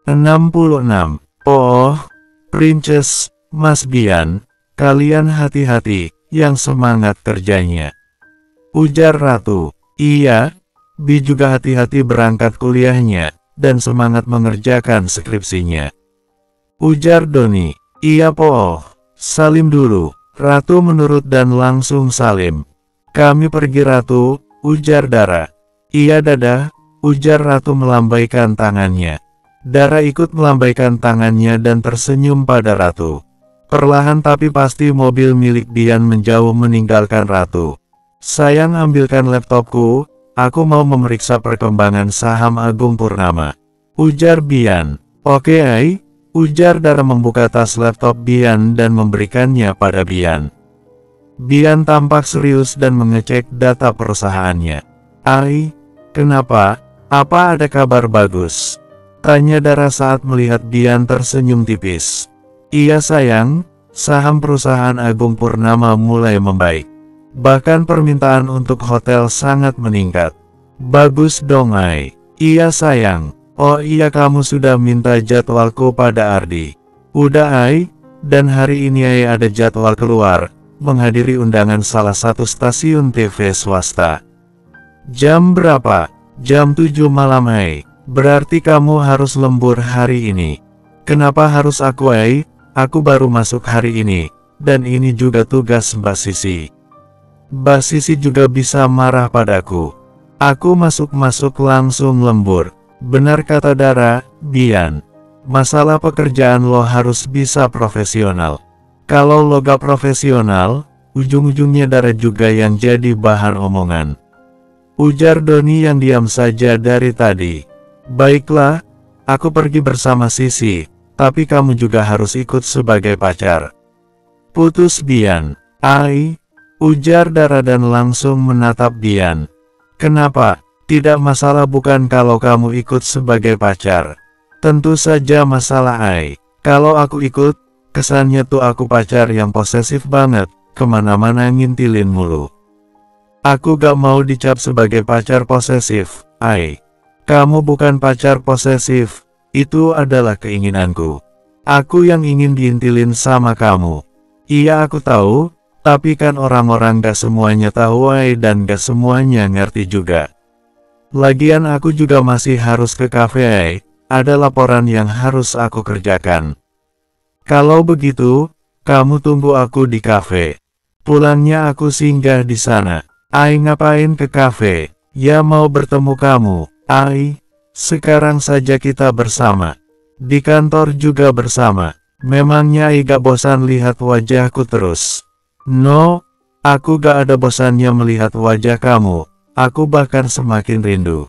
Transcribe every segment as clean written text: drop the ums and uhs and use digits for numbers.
66. Oh, Princess, Mas Bian, kalian hati-hati, yang semangat kerjanya. Ujar Ratu. Iya, Bi juga hati-hati berangkat kuliahnya, dan semangat mengerjakan skripsinya. Ujar Doni. Iya Po, salim dulu. Ratu menurut dan langsung salim. Kami pergi Ratu, ujar Dara. Iya Dadah, ujar Ratu melambaikan tangannya. Dara ikut melambaikan tangannya dan tersenyum pada Ratu. Perlahan tapi pasti mobil milik Bian menjauh meninggalkan Ratu. Sayang ambilkan laptopku, aku mau memeriksa perkembangan saham Agung Purnama. Ujar Bian. Oke Ai, ujar Dara membuka tas laptop Bian dan memberikannya pada Bian. Bian tampak serius dan mengecek data perusahaannya. Ai, kenapa? Apa ada kabar bagus? Tanya Dara saat melihat Bian tersenyum tipis. Iya sayang, saham perusahaan Agung Purnama mulai membaik. Bahkan permintaan untuk hotel sangat meningkat. Bagus dong Ai. Iya sayang. Oh iya kamu sudah minta jadwalku pada Ardi. Udah Ai, dan hari ini Ai ada jadwal keluar, menghadiri undangan salah satu stasiun TV swasta. Jam berapa? Jam 7 malam Ai. Berarti kamu harus lembur hari ini. Kenapa harus aku Ai? Aku baru masuk hari ini, dan ini juga tugas Mbak Sisi. Mbak Sisi juga bisa marah padaku. Aku masuk-masuk langsung lembur. Benar kata Dara, Bian. Masalah pekerjaan lo harus bisa profesional. Kalau lo gak profesional, ujung-ujungnya Dara juga yang jadi bahan omongan. Ujar Doni yang diam saja dari tadi. Baiklah, aku pergi bersama Sisi, tapi kamu juga harus ikut sebagai pacar. Putus Bian. Ai, ujar Dara dan langsung menatap Bian. Kenapa? Tidak masalah bukan kalau kamu ikut sebagai pacar. Tentu saja masalah Ai. Kalau aku ikut, kesannya tuh aku pacar yang posesif banget, kemana-mana ngintilin mulu. Aku gak mau dicap sebagai pacar posesif, Ai. Kamu bukan pacar posesif, itu adalah keinginanku. Aku yang ingin diintilin sama kamu. Iya aku tahu, tapi kan orang-orang gak semuanya tahu Ai dan gak semuanya ngerti juga. Lagian aku juga masih harus ke kafe Ai, ada laporan yang harus aku kerjakan. Kalau begitu, kamu tunggu aku di kafe. Pulangnya aku singgah di sana. Ai ngapain ke kafe? Ya mau bertemu kamu. Ai, sekarang saja kita bersama. Di kantor juga bersama. Memangnya Ai gak bosan lihat wajahku terus? No, aku gak ada bosannya melihat wajah kamu. Aku bahkan semakin rindu.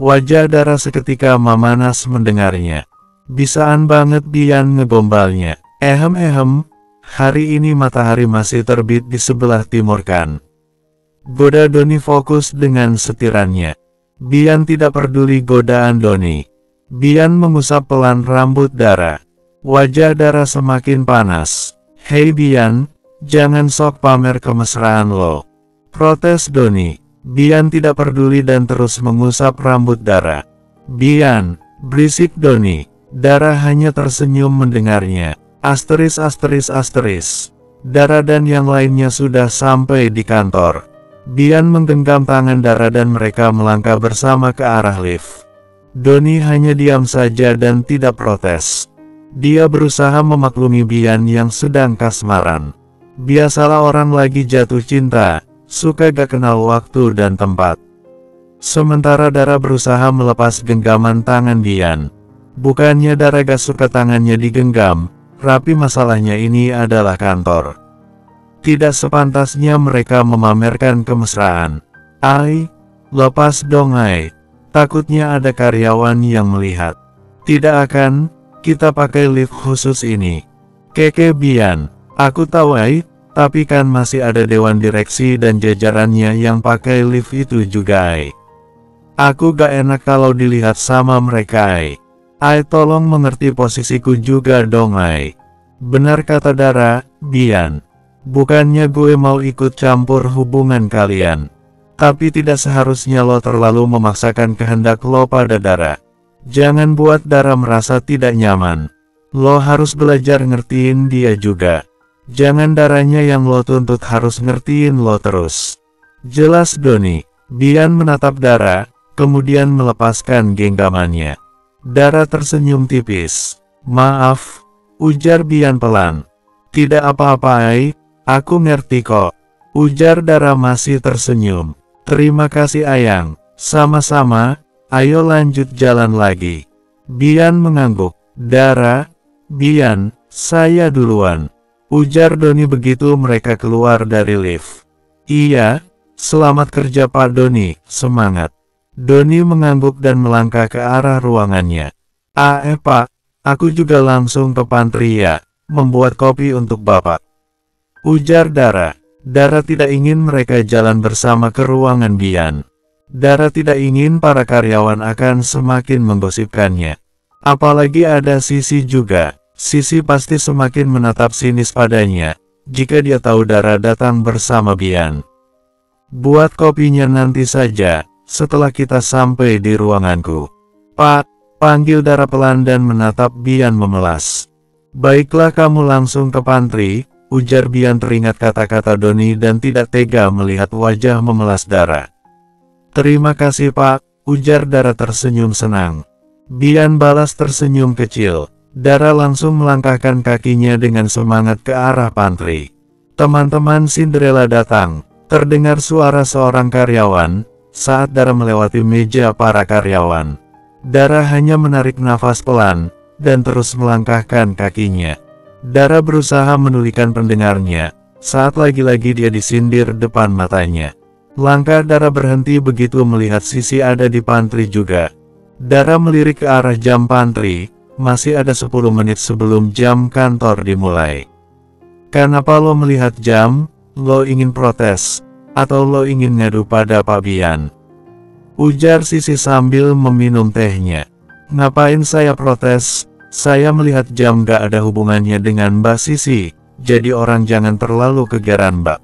Wajah Dara seketika memanas mendengarnya. Bisaan banget Bian ngegombalnya. Ehem, hari ini matahari masih terbit di sebelah timur kan? Goda Doni fokus dengan setirannya. Bian tidak peduli godaan Doni. Bian mengusap pelan rambut Dara. Wajah Dara semakin panas. Hei Bian, jangan sok pamer kemesraan lo. Protes Doni. Bian tidak peduli dan terus mengusap rambut Dara. Bian, berisik Doni. Dara hanya tersenyum mendengarnya. Asteris. Dara dan yang lainnya sudah sampai di kantor. Bian menggenggam tangan Dara dan mereka melangkah bersama ke arah lift. Doni hanya diam saja dan tidak protes. Dia berusaha memaklumi Bian yang sedang kasmaran. Biasalah orang lagi jatuh cinta, suka gak kenal waktu dan tempat. Sementara Dara berusaha melepas genggaman tangan Bian. Bukannya Dara gak suka tangannya digenggam, tapi masalahnya ini adalah kantor. Tidak sepantasnya mereka memamerkan kemesraan. Ai, lepas dong Ai. Takutnya ada karyawan yang melihat. Tidak akan, kita pakai lift khusus ini. Keke Bian, aku tahu Ai, tapi kan masih ada dewan direksi dan jajarannya yang pakai lift itu juga Ai. Aku gak enak kalau dilihat sama mereka Ai. Ai tolong mengerti posisiku juga dong Ai. Benar kata Dara, Bian. Bukannya gue mau ikut campur hubungan kalian. Tapi tidak seharusnya lo terlalu memaksakan kehendak lo pada Dara. Jangan buat Dara merasa tidak nyaman. Lo harus belajar ngertiin dia juga. Jangan Daranya yang lo tuntut harus ngertiin lo terus. Jelas Doni. Bian menatap Dara, kemudian melepaskan genggamannya. Dara tersenyum tipis. Maaf, ujar Bian pelan. Tidak apa-apa Ai, aku ngerti kok. Ujar Dara masih tersenyum. Terima kasih Ayang, sama-sama, ayo lanjut jalan lagi. Bian mengangguk. Dara, Bian, saya duluan. Ujar Doni begitu mereka keluar dari lift. Iya, selamat kerja Pak Doni, semangat. Doni mengangguk dan melangkah ke arah ruangannya. Pak, aku juga langsung ke pantry ya, membuat kopi untuk Bapak. Ujar Dara. Dara tidak ingin mereka jalan bersama ke ruangan Bian. Dara tidak ingin para karyawan akan semakin menggosipkannya. Apalagi ada Sisi juga. Sisi pasti semakin menatap sinis padanya, jika dia tahu Dara datang bersama Bian. Buat kopinya nanti saja, setelah kita sampai di ruanganku. Pak, panggil Dara pelan dan menatap Bian memelas. Baiklah kamu langsung ke pantry, ujar Bian teringat kata-kata Doni dan tidak tega melihat wajah memelas Dara. Terima kasih Pak, ujar Dara tersenyum senang. Bian balas tersenyum kecil. Dara langsung melangkahkan kakinya dengan semangat ke arah pantry. Teman-teman Cinderella datang. Terdengar suara seorang karyawan, saat Dara melewati meja para karyawan. Dara hanya menarik nafas pelan, dan terus melangkahkan kakinya. Dara berusaha menulikan pendengarnya, saat lagi-lagi dia disindir depan matanya. Langkah Dara berhenti begitu melihat Sisi ada di pantry juga. Dara melirik ke arah jam pantry. Masih ada 10 menit sebelum jam kantor dimulai. Kenapa lo melihat jam? Lo ingin protes? Atau lo ingin ngadu pada Pak Bian? Ujar Sisi sambil meminum tehnya. Ngapain saya protes? Saya melihat jam gak ada hubungannya dengan Mbak Sisi. Jadi orang jangan terlalu kegeran Mbak.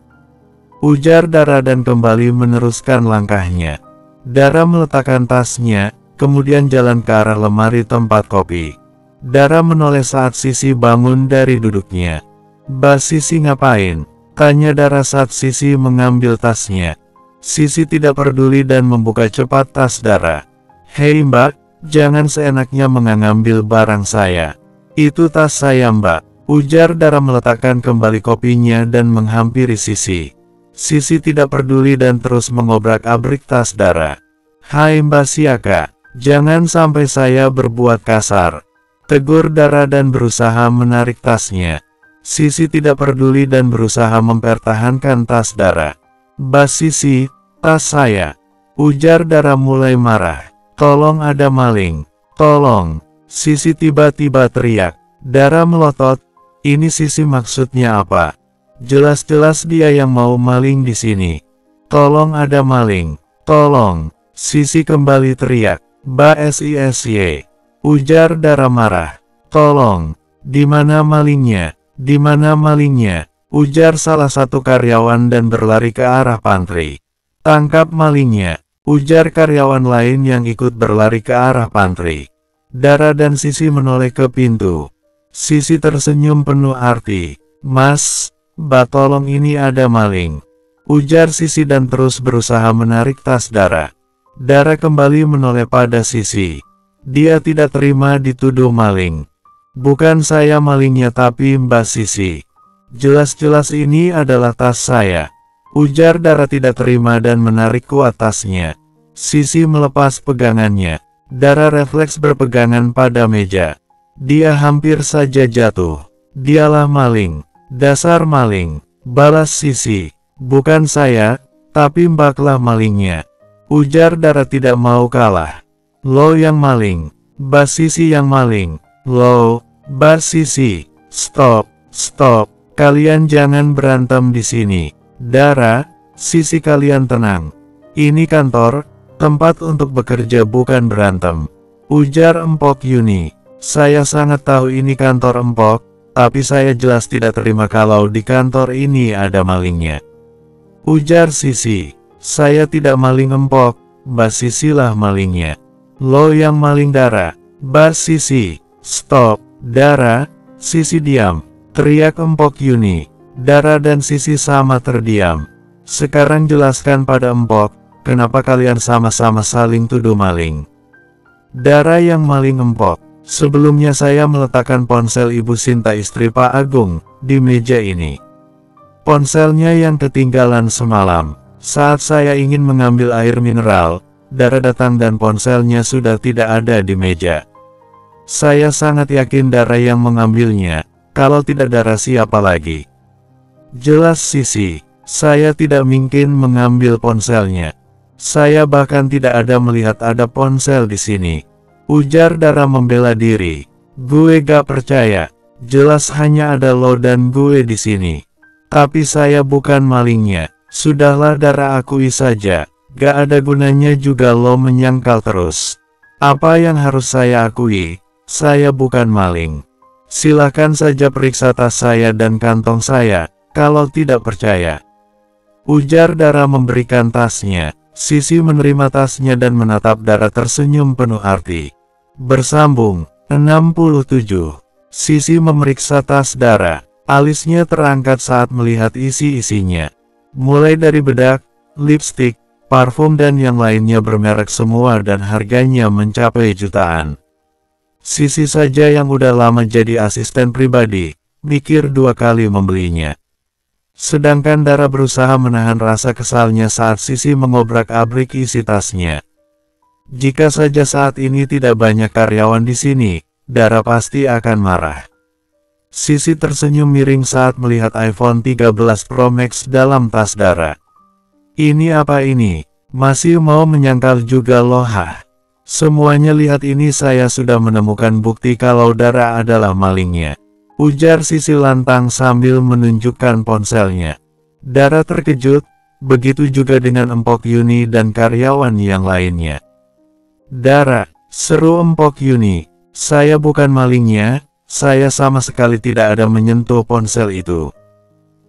Ujar Dara dan kembali meneruskan langkahnya. Dara meletakkan tasnya, kemudian jalan ke arah lemari tempat kopi. Dara menoleh saat Sisi bangun dari duduknya. Mbak Sisi ngapain? Tanya Dara saat Sisi mengambil tasnya. Sisi tidak peduli dan membuka cepat tas Dara. Hei Mbak, jangan seenaknya mengambil barang saya. Itu tas saya Mbak. Ujar Dara meletakkan kembali kopinya dan menghampiri Sisi. Sisi tidak peduli dan terus mengobrak-abrik tas Dara. Hai Mbak Siaka. Jangan sampai saya berbuat kasar. Tegur Dara dan berusaha menarik tasnya. Sisi tidak peduli dan berusaha mempertahankan tas Dara. Mbak Sisi, tas saya. Ujar Dara mulai marah. Tolong ada maling. Tolong. Sisi tiba-tiba teriak. Dara melotot. Ini Sisi maksudnya apa? Jelas-jelas dia yang mau maling di sini. Tolong ada maling. Tolong. Sisi kembali teriak. Mbak Sisy. Ujar Dara marah. Tolong. Di mana malingnya? Di mana malingnya? Ujar salah satu karyawan dan berlari ke arah pantry. Tangkap malingnya. Ujar karyawan lain yang ikut berlari ke arah pantry. Dara dan Sisi menoleh ke pintu. Sisi tersenyum penuh arti. Mas, Mbak tolong ini ada maling. Ujar Sisi dan terus berusaha menarik tas Dara. Dara kembali menoleh pada Sisi. Dia tidak terima dituduh maling. Bukan saya malingnya tapi Mbak Sisi. Jelas-jelas ini adalah tas saya. Ujar Dara tidak terima dan menarik kuat tasnya. Sisi melepas pegangannya. Dara refleks berpegangan pada meja. Dia hampir saja jatuh. Dialah maling. Dasar maling. Balas Sisi. Bukan saya, tapi Mbaklah malingnya. Ujar Dara tidak mau kalah. Lo yang maling. Mbak Sisi yang maling. Lo, Mbak Sisi. Stop, stop. Kalian jangan berantem di sini. Dara, Sisi kalian tenang. Ini kantor, tempat untuk bekerja bukan berantem. Ujar Empok Yuni. Saya sangat tahu ini kantor Empok, tapi saya jelas tidak terima kalau di kantor ini ada malingnya. Ujar Sisi. Saya tidak maling Empok, Mbak Sisi lah malingnya. Lo yang maling Dara. Bas Sisi. Stop, Dara. Sisi diam. Teriak Empok Yuni. Dara dan Sisi sama terdiam. Sekarang jelaskan pada Empok, kenapa kalian sama-sama saling tuduh maling. Dara yang maling Empok. Sebelumnya saya meletakkan ponsel Ibu Sinta istri Pak Agung di meja ini. Ponselnya yang ketinggalan semalam. Saat saya ingin mengambil air mineral, Dara datang dan ponselnya sudah tidak ada di meja. Saya sangat yakin Dara yang mengambilnya. Kalau tidak Dara siapa lagi? Jelas Sisi, saya tidak mungkin mengambil ponselnya. Saya bahkan tidak ada melihat ada ponsel di sini. Ujar Dara membela diri. Gue gak percaya. Jelas hanya ada lo dan gue di sini. Tapi saya bukan malingnya. Sudahlah Dara, akui saja. Gak ada gunanya juga lo menyangkal terus. Apa yang harus saya akui? Saya bukan maling. Silakan saja periksa tas saya dan kantong saya, kalau tidak percaya. Ujar Dara memberikan tasnya. Sisi menerima tasnya dan menatap Dara tersenyum penuh arti. Bersambung, 67. Sisi memeriksa tas Dara. Alisnya terangkat saat melihat isi-isinya. Mulai dari bedak, lipstik, parfum dan yang lainnya bermerek semua dan harganya mencapai jutaan. Sisi saja yang udah lama jadi asisten pribadi, mikir dua kali membelinya. Sedangkan Dara berusaha menahan rasa kesalnya saat Sisi mengobrak-abrik isi tasnya. Jika saja saat ini tidak banyak karyawan di sini, Dara pasti akan marah. Sisi tersenyum miring saat melihat iPhone 13 Pro Max dalam tas Dara. Ini apa ini? Masih mau menyangkal juga loh? Semuanya lihat ini, saya sudah menemukan bukti kalau Dara adalah malingnya. Ujar Sisi lantang sambil menunjukkan ponselnya. Dara terkejut, begitu juga dengan Empok Yuni dan karyawan yang lainnya. Dara, seru Empok Yuni, saya bukan malingnya, saya sama sekali tidak ada menyentuh ponsel itu.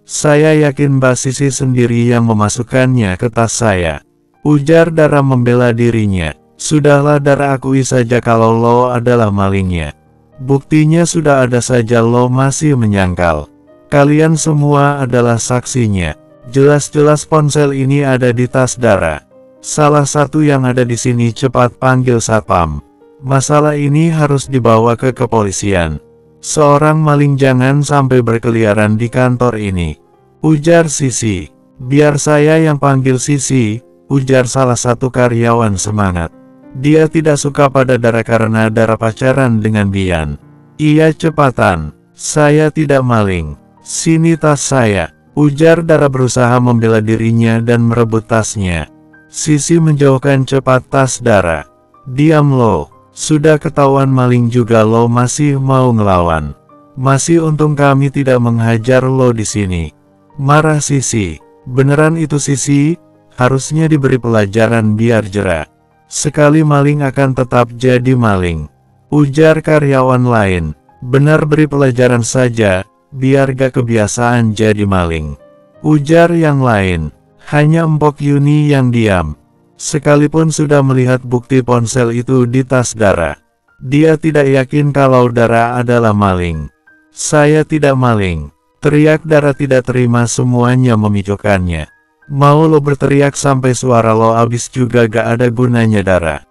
Saya yakin Mbak Sisi sendiri yang memasukkannya ke tas saya. Ujar Dara membela dirinya. Sudahlah Dara, akui saja kalau lo adalah malingnya. Buktinya sudah ada saja lo masih menyangkal. Kalian semua adalah saksinya. Jelas-jelas ponsel ini ada di tas Dara. Salah satu yang ada di sini, cepat panggil satpam. Masalah ini harus dibawa ke kepolisian. Seorang maling jangan sampai berkeliaran di kantor ini. Ujar Sisi. Biar saya yang panggil Sisi, ujar salah satu karyawan semangat. Dia tidak suka pada Dara karena Dara pacaran dengan Bian. Iya cepatan, saya tidak maling. Sini tas saya, ujar Dara berusaha membela dirinya dan merebut tasnya. Sisi menjauhkan cepat tas Dara. Diam lo, sudah ketahuan maling juga lo masih mau ngelawan. Masih untung kami tidak menghajar lo di sini. Marah Sisi. Beneran itu Sisi, harusnya diberi pelajaran biar jera. Sekali maling akan tetap jadi maling. Ujar karyawan lain. Benar, beri pelajaran saja, biar gak kebiasaan jadi maling. Ujar yang lain. Hanya Empok Yuni yang diam. Sekalipun sudah melihat bukti ponsel itu di tas Dara, dia tidak yakin kalau Dara adalah maling. Saya tidak maling, teriak Dara tidak terima. Semuanya memijokkannya. Mau lo berteriak sampai suara lo habis juga gak ada gunanya Dara.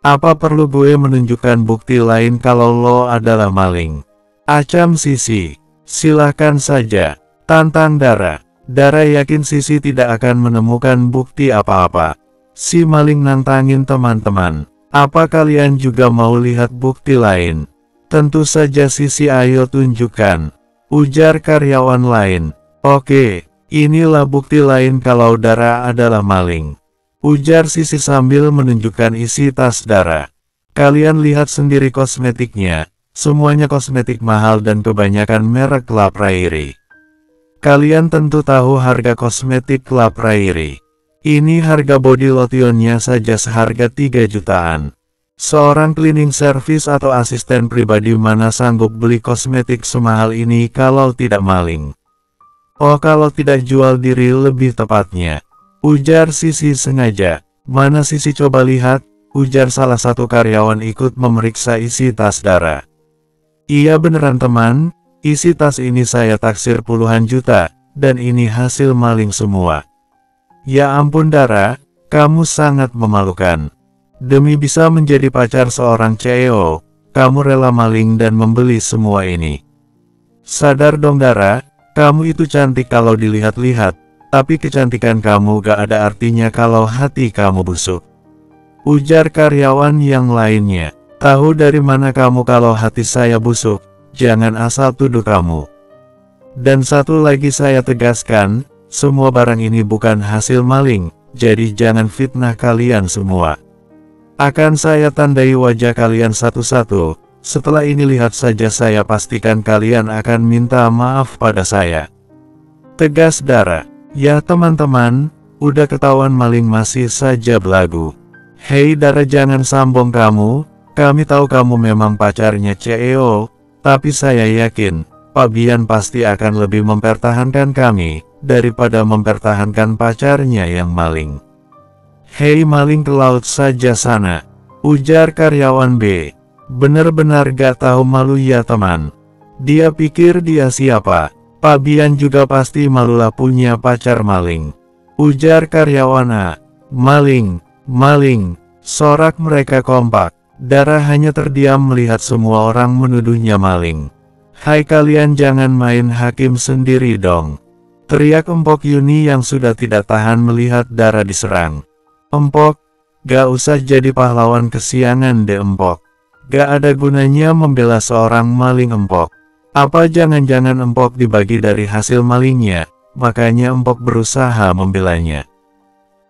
Apa perlu gue menunjukkan bukti lain kalau lo adalah maling? Acam Sisi. Silahkan saja, tantang Dara. Dara yakin Sisi tidak akan menemukan bukti apa-apa. Si maling nantangin teman-teman. Apa kalian juga mau lihat bukti lain? Tentu saja Sisi, ayo tunjukkan. Ujar karyawan lain. Oke, inilah bukti lain kalau Dara adalah maling. Ujar Sisi sambil menunjukkan isi tas Dara. Kalian lihat sendiri kosmetiknya. Semuanya kosmetik mahal dan kebanyakan merek La Prairie. Kalian tentu tahu harga kosmetik La Prairie. Ini harga body lotionnya saja seharga 3 jutaan. Seorang cleaning service atau asisten pribadi mana sanggup beli kosmetik semahal ini kalau tidak maling? Oh, kalau tidak jual diri lebih tepatnya. Ujar Sisi sengaja. Mana Sisi, coba lihat, ujar salah satu karyawan ikut memeriksa isi tas Dara. Iya beneran teman, isi tas ini saya taksir puluhan juta, dan ini hasil maling semua. Ya ampun Dara, kamu sangat memalukan. Demi bisa menjadi pacar seorang CEO, kamu rela maling dan membeli semua ini. Sadar dong Dara, kamu itu cantik kalau dilihat-lihat, tapi kecantikan kamu gak ada artinya kalau hati kamu busuk. Ujar karyawan yang lainnya. Tahu dari mana kamu kalau hati saya busuk? Jangan asal tuduh kamu. Dan satu lagi saya tegaskan, semua barang ini bukan hasil maling, jadi jangan fitnah kalian semua. Akan saya tandai wajah kalian satu-satu, setelah ini lihat saja saya pastikan kalian akan minta maaf pada saya. Tegas Dara. Ya teman-teman, udah ketahuan maling masih saja belagu. Hei Dara jangan sombong kamu, kami tahu kamu memang pacarnya CEO, tapi saya yakin, Pak Bian pasti akan lebih mempertahankan kami, daripada mempertahankan pacarnya yang maling. Hei maling ke laut saja sana, ujar karyawan B. Bener-benar gak tahu malu ya teman. Dia pikir dia siapa, Pak Bian juga pasti malulah punya pacar maling. Ujar karyawan A. Maling. Maling, sorak mereka kompak. Dara hanya terdiam melihat semua orang menuduhnya maling. Hai kalian jangan main hakim sendiri dong. Teriak Empok Yuni yang sudah tidak tahan melihat Dara diserang. Empok, gak usah jadi pahlawan kesiangan deh Empok. Gak ada gunanya membela seorang maling Empok. Apa jangan-jangan Empok dibagi dari hasil malingnya, makanya Empok berusaha membelanya.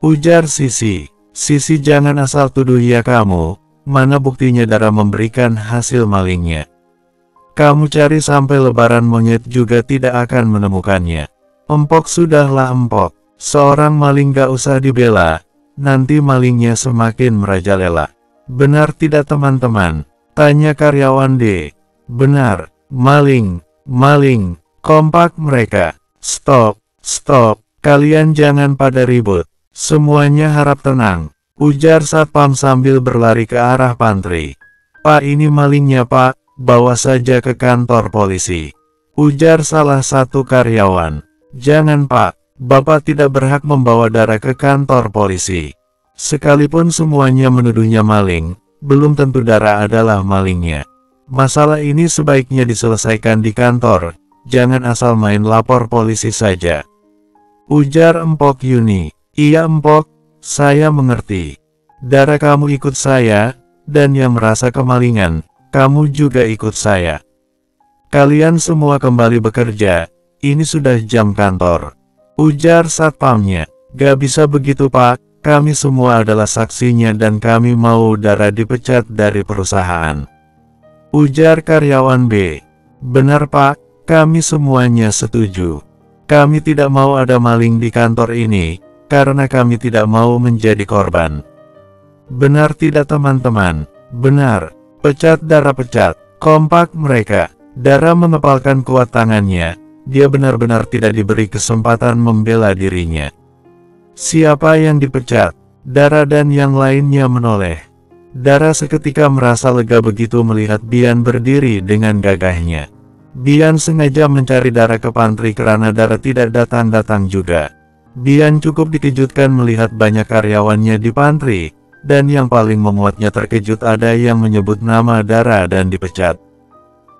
Ujar Sisi. Sisi jangan asal tuduh ya kamu, mana buktinya Dara memberikan hasil malingnya. Kamu cari sampai lebaran monyet juga tidak akan menemukannya. Empok sudahlah Empok, seorang maling gak usah dibela, nanti malingnya semakin merajalela. Benar tidak teman-teman? Tanya karyawan D. Benar, maling, maling, kompak mereka. Stop, stop, kalian jangan pada ribut. Semuanya harap tenang, ujar Satpam sambil berlari ke arah pantry. Pak ini malingnya Pak, bawa saja ke kantor polisi. Ujar salah satu karyawan. Jangan Pak, Bapak tidak berhak membawa Dara ke kantor polisi. Sekalipun semuanya menuduhnya maling, belum tentu Dara adalah malingnya. Masalah ini sebaiknya diselesaikan di kantor, jangan asal main lapor polisi saja. Ujar Empok Yuni. Iya Empok, saya mengerti. Dara kamu ikut saya, dan yang merasa kemalingan, kamu juga ikut saya. Kalian semua kembali bekerja, ini sudah jam kantor. Ujar satpamnya. Gak bisa begitu Pak, kami semua adalah saksinya dan kami mau Dara dipecat dari perusahaan. Ujar karyawan B. Benar Pak, kami semuanya setuju. Kami tidak mau ada maling di kantor ini, karena kami tidak mau menjadi korban. Benar tidak teman-teman? Benar. Pecat Dara pecat. Kompak mereka. Dara mengepalkan kuat tangannya. Dia benar-benar tidak diberi kesempatan membela dirinya. Siapa yang dipecat? Dara dan yang lainnya menoleh. Dara seketika merasa lega begitu melihat Bian berdiri dengan gagahnya. Bian sengaja mencari Dara ke pantry karena Dara tidak datang-datang juga. Bian cukup dikejutkan melihat banyak karyawannya di pantry, dan yang paling membuatnya terkejut ada yang menyebut nama Dara dan dipecat.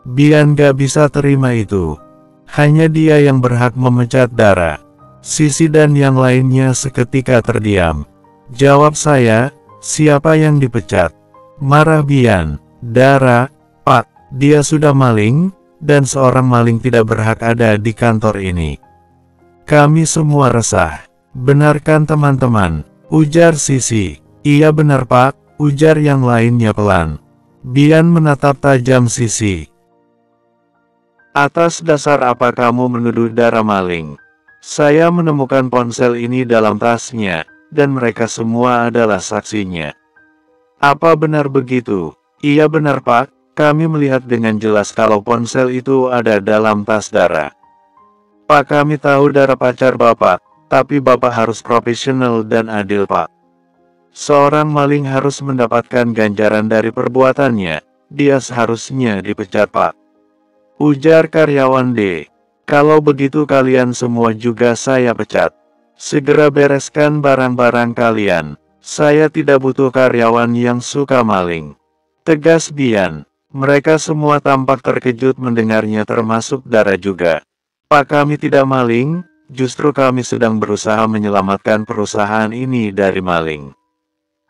Bian gak bisa terima itu. Hanya dia yang berhak memecat Dara. Sisi dan yang lainnya seketika terdiam. Jawab saya, siapa yang dipecat? Marah Bian. Dara, Pak, dia sudah maling, dan seorang maling tidak berhak ada di kantor ini. Kami semua resah. Benarkan teman-teman? Ujar Sisi. Iya benar Pak, ujar yang lainnya pelan. Bian menatap tajam Sisi. Atas dasar apa kamu menuduh Dara maling? Saya menemukan ponsel ini dalam tasnya, dan mereka semua adalah saksinya. Apa benar begitu? Iya benar Pak, kami melihat dengan jelas kalau ponsel itu ada dalam tas Dara. Pak kami tahu Dara pacar Bapak, tapi Bapak harus profesional dan adil Pak. Seorang maling harus mendapatkan ganjaran dari perbuatannya. Dia seharusnya dipecat, Pak. Ujar karyawan D. Kalau begitu kalian semua juga saya pecat. Segera bereskan barang-barang kalian. Saya tidak butuh karyawan yang suka maling. Tegas Bian. Mereka semua tampak terkejut mendengarnya termasuk Dara juga. Pak, kami tidak maling, justru kami sedang berusaha menyelamatkan perusahaan ini dari maling.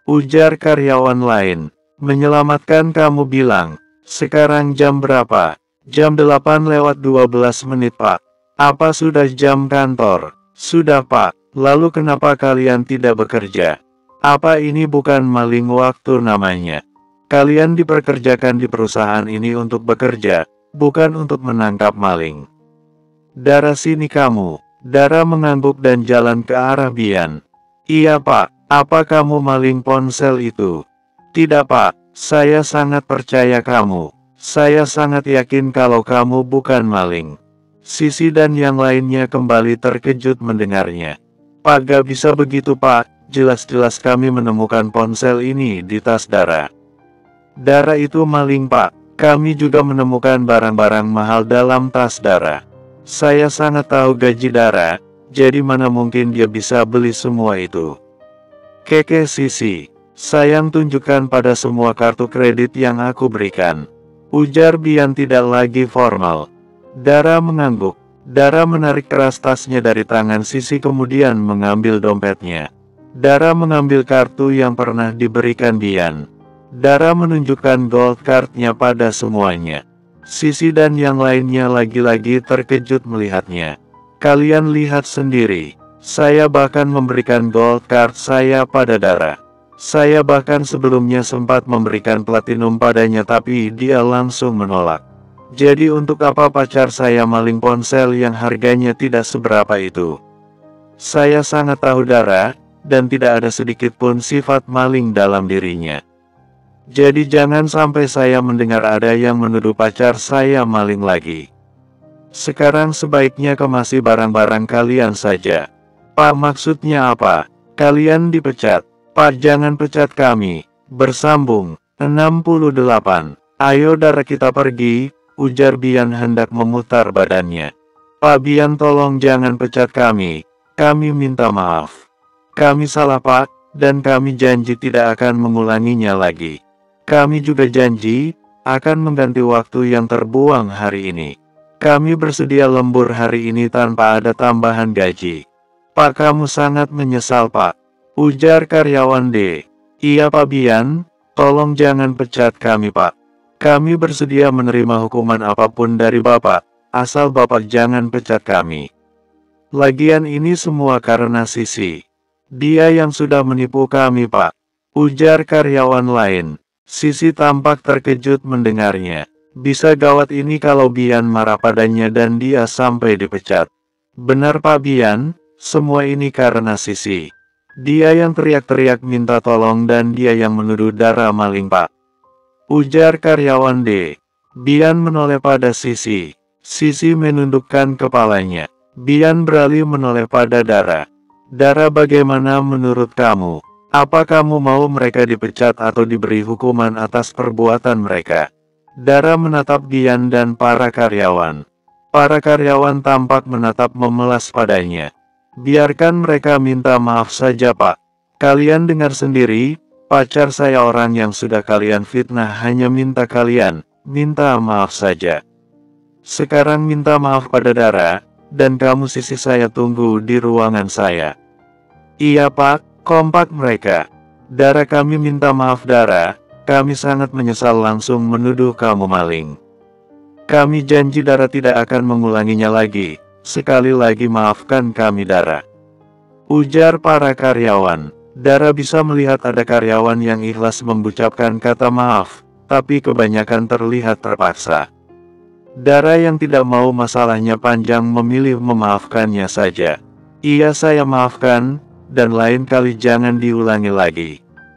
Ujar karyawan lain. Menyelamatkan kamu bilang. Sekarang jam berapa? Jam 8:12 Pak. Apa sudah jam kantor? Sudah Pak. Lalu kenapa kalian tidak bekerja? Apa ini bukan maling waktu namanya? Kalian diperkerjakan di perusahaan ini untuk bekerja, bukan untuk menangkap maling. Dara, sini kamu. Dara mengangguk dan jalan ke arah Bian. Iya Pak, apa kamu maling ponsel itu? Tidak Pak, saya sangat percaya kamu. Saya sangat yakin kalau kamu bukan maling. Sisi dan yang lainnya kembali terkejut mendengarnya. Pak, gak bisa begitu Pak, jelas-jelas kami menemukan ponsel ini di tas Dara. Dara itu maling Pak, kami juga menemukan barang-barang mahal dalam tas Dara. Saya sangat tahu gaji Dara, jadi mana mungkin dia bisa beli semua itu. Keke Sisi, sayang tunjukkan pada semua kartu kredit yang aku berikan. Ujar Bian tidak lagi formal. Dara mengangguk. Dara menarik keras tasnya dari tangan Sisi kemudian mengambil dompetnya. Dara mengambil kartu yang pernah diberikan Bian. Dara menunjukkan gold card-nya pada semuanya. Sisi dan yang lainnya lagi-lagi terkejut melihatnya. Kalian lihat sendiri. Saya bahkan memberikan gold card saya pada Dara. Saya bahkan sebelumnya sempat memberikan platinum padanya tapi dia langsung menolak. Jadi untuk apa pacar saya maling ponsel yang harganya tidak seberapa itu? Saya sangat tahu Dara, dan tidak ada sedikit pun sifat maling dalam dirinya. Jadi jangan sampai saya mendengar ada yang menuduh pacar saya maling lagi. Sekarang sebaiknya kemasi barang-barang kalian saja. Pak, maksudnya apa? Kalian dipecat. Pak, jangan pecat kami. Bersambung. 68. Ayo Dara, kita pergi, ujar Bian hendak memutar badannya. Pak Bian, tolong jangan pecat kami. Kami minta maaf. Kami salah Pak, dan kami janji tidak akan mengulanginya lagi. Kami juga janji, akan mengganti waktu yang terbuang hari ini. Kami bersedia lembur hari ini tanpa ada tambahan gaji. Pak, kamu sangat menyesal Pak, ujar karyawan D. Iya Pak Bian, tolong jangan pecat kami Pak. Kami bersedia menerima hukuman apapun dari Bapak, asal Bapak jangan pecat kami. Lagian ini semua karena Sisi. Dia yang sudah menipu kami Pak, ujar karyawan lain. Sisi tampak terkejut mendengarnya. Bisa gawat ini kalau Bian marah padanya dan dia sampai dipecat. Benar Pak Bian, semua ini karena Sisi. Dia yang teriak-teriak minta tolong dan dia yang menuduh Dara maling Pak, ujar karyawan D. Bian menoleh pada Sisi. Sisi menundukkan kepalanya. Bian beralih menoleh pada Dara. Dara, bagaimana menurut kamu? Apa kamu mau mereka dipecat atau diberi hukuman atas perbuatan mereka? Dara menatap Bian dan para karyawan. Para karyawan tampak menatap memelas padanya. Biarkan mereka minta maaf saja Pak. Kalian dengar sendiri, pacar saya orang yang sudah kalian fitnah hanya minta kalian minta maaf saja. Sekarang minta maaf pada Dara, dan kamu Sisi saya tunggu di ruangan saya. Iya Pak, kompak mereka. Dara, kami minta maaf Dara, kami sangat menyesal langsung menuduh kamu maling. Kami janji Dara tidak akan mengulanginya lagi, sekali lagi maafkan kami Dara, ujar para karyawan. Dara bisa melihat ada karyawan yang ikhlas mengucapkan kata maaf, tapi kebanyakan terlihat terpaksa. Dara yang tidak mau masalahnya panjang memilih memaafkannya saja. Iya, saya maafkan, dan lain kali jangan diulangi lagi,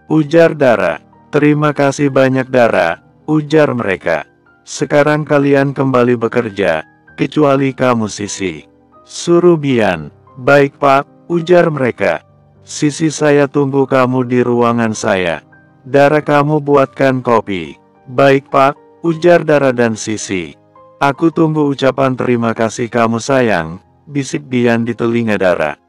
ujar Dara. Terima kasih banyak Dara, ujar mereka. Sekarang kalian kembali bekerja, kecuali kamu Sisi, suruh Bian. Baik Pak, ujar mereka. Sisi saya tunggu kamu di ruangan saya. Dara kamu buatkan kopi. Baik Pak, ujar Dara dan Sisi. Aku tunggu ucapan terima kasih kamu sayang, bisik Bian di telinga Dara.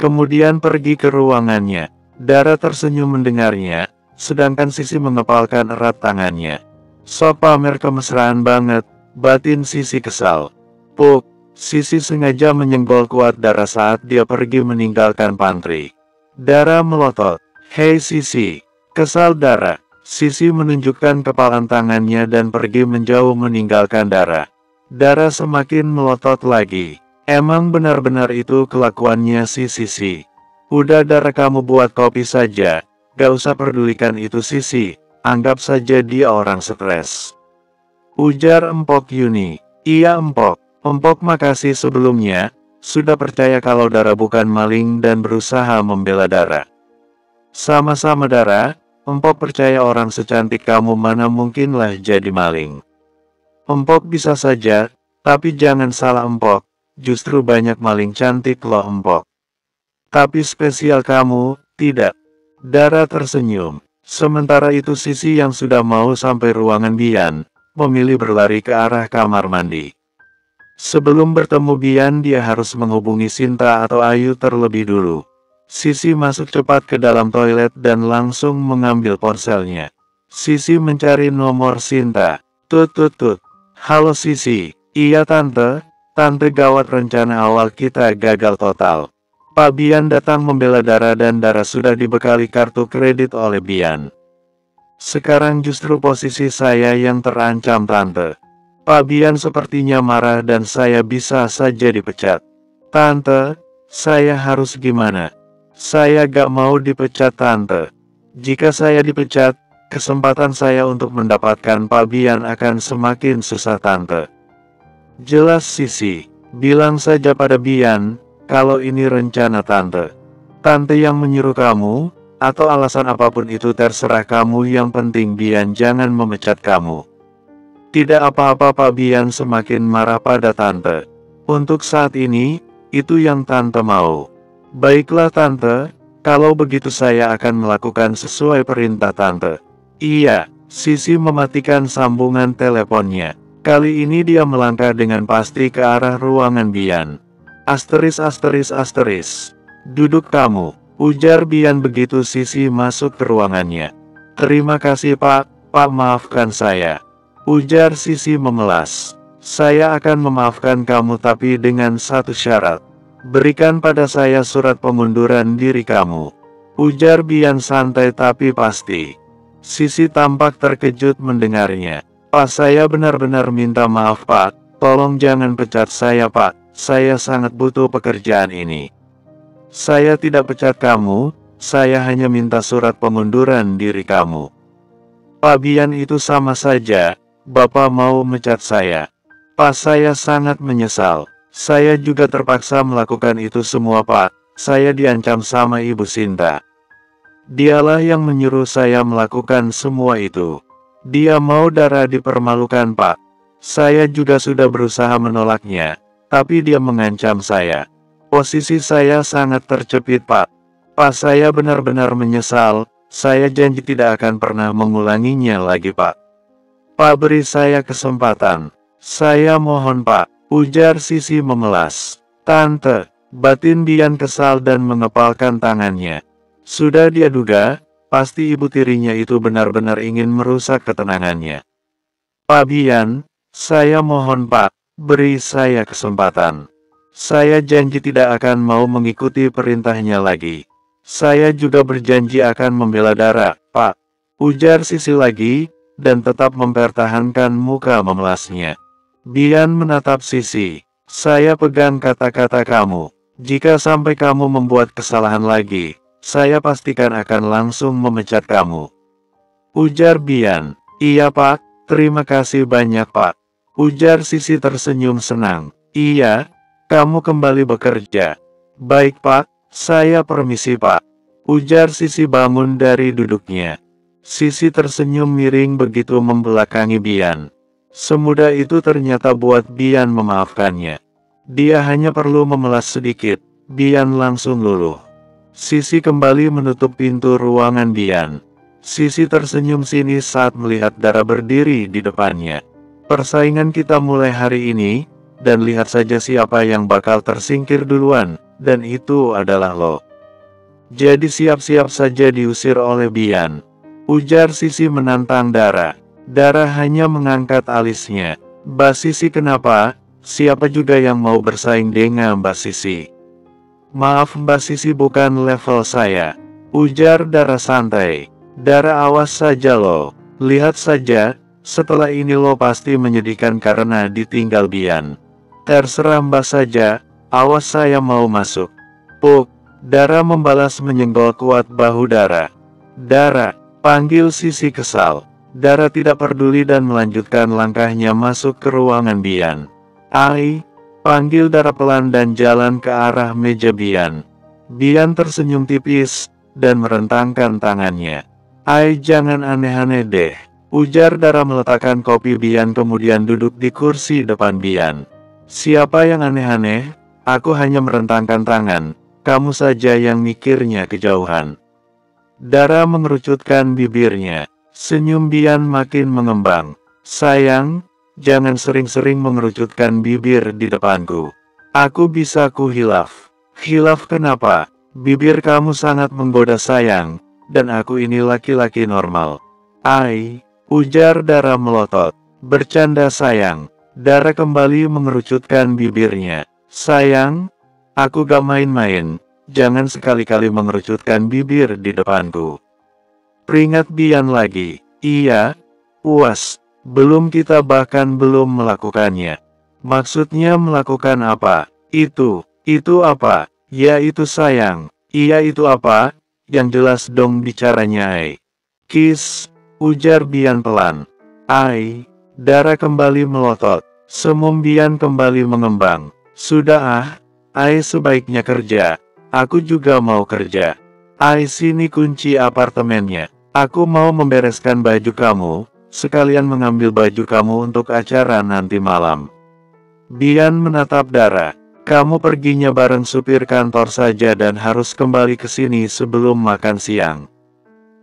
Kemudian pergi ke ruangannya. Dara tersenyum mendengarnya, sedangkan Sisi mengepalkan erat tangannya. Sok pamer kemesraan banget, batin Sisi kesal. Puk, Sisi sengaja menyenggol kuat Dara saat dia pergi meninggalkan pantry. Dara melotot. Hei Sisi, kesal Dara. Sisi menunjukkan kepalan tangannya dan pergi menjauh meninggalkan Dara. Dara semakin melotot lagi. Emang benar-benar itu kelakuannya si Sisi. Udah Dara kamu buat kopi saja, gak usah pedulikan itu Sisi, anggap saja dia orang stres. Ujar Empok Yuni. Iya Empok. Empok makasih sebelumnya, sudah percaya kalau Dara bukan maling dan berusaha membela Dara. Sama-sama Dara, Empok percaya orang secantik kamu mana mungkinlah jadi maling. Empok bisa saja, tapi jangan salah Empok, justru banyak maling cantik loh Empok. Tapi spesial kamu, tidak. Dara tersenyum. Sementara itu Sisi yang sudah mau sampai ruangan Bian, memilih berlari ke arah kamar mandi. Sebelum bertemu Bian dia harus menghubungi Sinta atau Ayu terlebih dulu. Sisi masuk cepat ke dalam toilet dan langsung mengambil ponselnya. Sisi mencari nomor Sinta. Tut. Halo Sisi. Iya tante gawat rencana awal kita gagal total. Pak Bian datang membela Dara dan Dara sudah dibekali kartu kredit oleh Bian. Sekarang justru posisi saya yang terancam tante. Pak Bian sepertinya marah dan saya bisa saja dipecat. Tante, saya harus gimana? Saya gak mau dipecat tante. Jika saya dipecat, kesempatan saya untuk mendapatkan Pak Bian akan semakin susah tante. Jelas Sisi, bilang saja pada Bian, kalau ini rencana tante. Tante yang menyuruh kamu, atau alasan apapun itu terserah kamu yang penting Bian jangan memecat kamu. Tidak apa-apa Pak Bian semakin marah pada tante. Untuk saat ini, itu yang tante mau. Baiklah tante, kalau begitu saya akan melakukan sesuai perintah tante. Iya, Sisi mematikan sambungan teleponnya. Kali ini dia melangkah dengan pasti ke arah ruangan Bian. Asteris. Duduk kamu, ujar Bian begitu Sisi masuk ke ruangannya. Terima kasih Pak maafkan saya. Ujar Sisi memelas. Saya akan memaafkan kamu tapi dengan satu syarat. Berikan pada saya surat pengunduran diri kamu. Ujar Bian santai tapi pasti. Sisi tampak terkejut mendengarnya. Pak saya benar-benar minta maaf Pak. Tolong jangan pecat saya Pak. Saya sangat butuh pekerjaan ini. Saya tidak pecat kamu. Saya hanya minta surat pengunduran diri kamu. Pak Bian itu sama saja. Bapak mau mecat saya. Pak saya sangat menyesal. Saya juga terpaksa melakukan itu semua Pak. Saya diancam sama Ibu Sinta. Dialah yang menyuruh saya melakukan semua itu. Dia mau Dara dipermalukan Pak. Saya juga sudah berusaha menolaknya, tapi dia mengancam saya. Posisi saya sangat terjepit Pak. Pak saya benar-benar menyesal. Saya janji tidak akan pernah mengulanginya lagi Pak. Pak beri saya kesempatan. Saya mohon Pak, ujar Sisi memelas. Tante, batin Bian kesal dan mengepalkan tangannya. Sudah dia duga, pasti ibu tirinya itu benar-benar ingin merusak ketenangannya. Pak Bian, saya mohon Pak, beri saya kesempatan. Saya janji tidak akan mau mengikuti perintahnya lagi. Saya juga berjanji akan membela Dara, Pak. Ujar Sisi lagi, dan tetap mempertahankan muka memelasnya. Bian menatap Sisi. Saya pegang kata-kata kamu. Jika sampai kamu membuat kesalahan lagi, saya pastikan akan langsung memecat kamu. Ujar Bian. Iya Pak, terima kasih banyak Pak. Ujar Sisi tersenyum senang. Iya, kamu kembali bekerja. Baik Pak, saya permisi Pak. Ujar Sisi bangun dari duduknya. Sisi tersenyum miring begitu membelakangi Bian. Semudah itu ternyata buat Bian memaafkannya. Dia hanya perlu memelas sedikit, Bian langsung luluh. Sisi kembali menutup pintu ruangan Bian. Sisi tersenyum sinis saat melihat Dara berdiri di depannya. Persaingan kita mulai hari ini, dan lihat saja siapa yang bakal tersingkir duluan, dan itu adalah lo. Jadi siap-siap saja diusir oleh Bian, ujar Sisi menantang Dara. Dara hanya mengangkat alisnya. Mbak Sisi kenapa? Siapa juga yang mau bersaing dengan Mbak Sisi? Maaf Mbak Sisi bukan level saya, ujar Dara santai. Dara awas saja lo, lihat saja, setelah ini lo pasti menyedihkan karena ditinggal Bian. Terserah Mbak saja, awas saya mau masuk. Puk, Dara membalas menyenggol kuat bahu Dara. Dara, panggil Sisi kesal. Dara tidak peduli dan melanjutkan langkahnya masuk ke ruangan Bian. Ai, panggil Dara pelan dan jalan ke arah meja Bian. Bian tersenyum tipis, dan merentangkan tangannya. Ai jangan aneh-aneh deh, ujar Dara meletakkan kopi Bian kemudian duduk di kursi depan Bian. Siapa yang aneh-aneh? Aku hanya merentangkan tangan, kamu saja yang mikirnya kejauhan. Dara mengerucutkan bibirnya, senyum Bian makin mengembang. Sayang, jangan sering-sering mengerucutkan bibir di depanku. Aku bisa hilaf. Hilaf kenapa? Bibir kamu sangat menggoda sayang, dan aku ini laki-laki normal. Ai, ujar Dara melotot. Bercanda sayang. Dara kembali mengerucutkan bibirnya. Sayang, aku gak main-main, jangan sekali-kali mengerucutkan bibir di depanku. Peringat Bian lagi. Iya, puas. Belum kita bahkan belum melakukannya. Maksudnya melakukan apa? Itu apa? Ya itu sayang. Iya itu apa? Yang jelas dong bicaranya Ai. Kiss, ujar Bian pelan. Ai, Dara kembali melotot. Semum Bian kembali mengembang. Sudah Ai sebaiknya kerja. Aku juga mau kerja. Ai sini kunci apartemennya. Aku mau membereskan baju kamu, sekalian mengambil baju kamu untuk acara nanti malam. Bian menatap Dara. Kamu perginya bareng supir kantor saja dan harus kembali ke sini sebelum makan siang.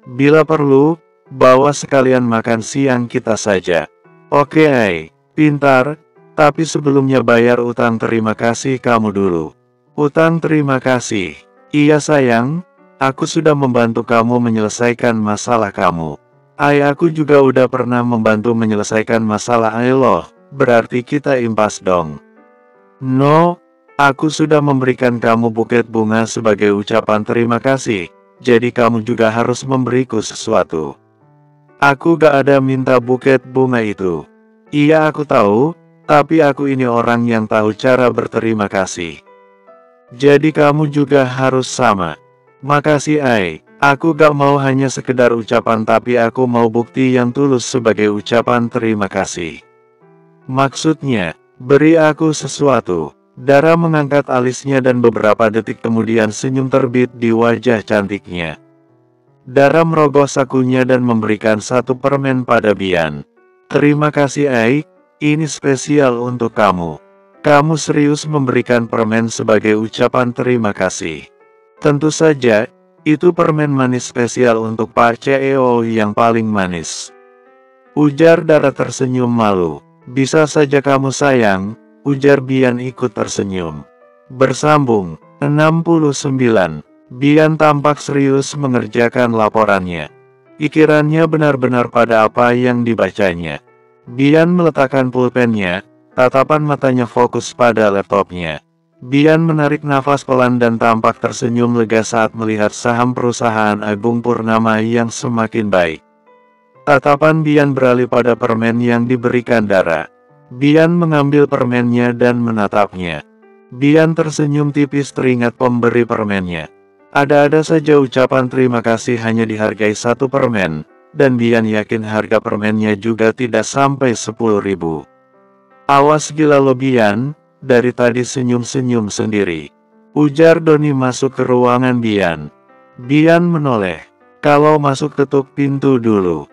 Bila perlu, bawa sekalian makan siang kita saja. Oke Ai, pintar, tapi sebelumnya bayar utang terima kasih kamu dulu. Utang terima kasih. Iya sayang, aku sudah membantu kamu menyelesaikan masalah kamu. Ai aku juga udah pernah membantu menyelesaikan masalah Ai loh, berarti kita impas dong. No, aku sudah memberikan kamu buket bunga sebagai ucapan terima kasih, jadi kamu juga harus memberiku sesuatu. Aku gak ada minta buket bunga itu. Iya aku tahu, tapi aku ini orang yang tahu cara berterima kasih. Jadi kamu juga harus sama. Makasih Ai, aku gak mau hanya sekedar ucapan tapi aku mau bukti yang tulus sebagai ucapan terima kasih. Maksudnya, beri aku sesuatu. Dara mengangkat alisnya dan beberapa detik kemudian senyum terbit di wajah cantiknya. Dara merogoh sakunya dan memberikan satu permen pada Bian. Terima kasih Ai, ini spesial untuk kamu. Kamu serius memberikan permen sebagai ucapan terima kasih. Tentu saja, itu permen manis spesial untuk Pak CEO yang paling manis. Ujar Dara tersenyum malu. Bisa saja kamu sayang, ujar Bian ikut tersenyum. Bersambung, 69. Bian tampak serius mengerjakan laporannya. Pikirannya benar-benar pada apa yang dibacanya. Bian meletakkan pulpennya, tatapan matanya fokus pada laptopnya. Bian menarik nafas pelan dan tampak tersenyum lega saat melihat saham perusahaan Agung Purnama yang semakin baik. Tatapan Bian beralih pada permen yang diberikan Dara. Bian mengambil permennya dan menatapnya. Bian tersenyum tipis teringat pemberi permennya. Ada-ada saja ucapan terima kasih hanya dihargai satu permen, dan Bian yakin harga permennya juga tidak sampai 10.000. Awas gila lo Bian, dari tadi senyum-senyum sendiri. Ujar Doni masuk ke ruangan Bian. Bian menoleh. Kalau masuk ketuk pintu dulu.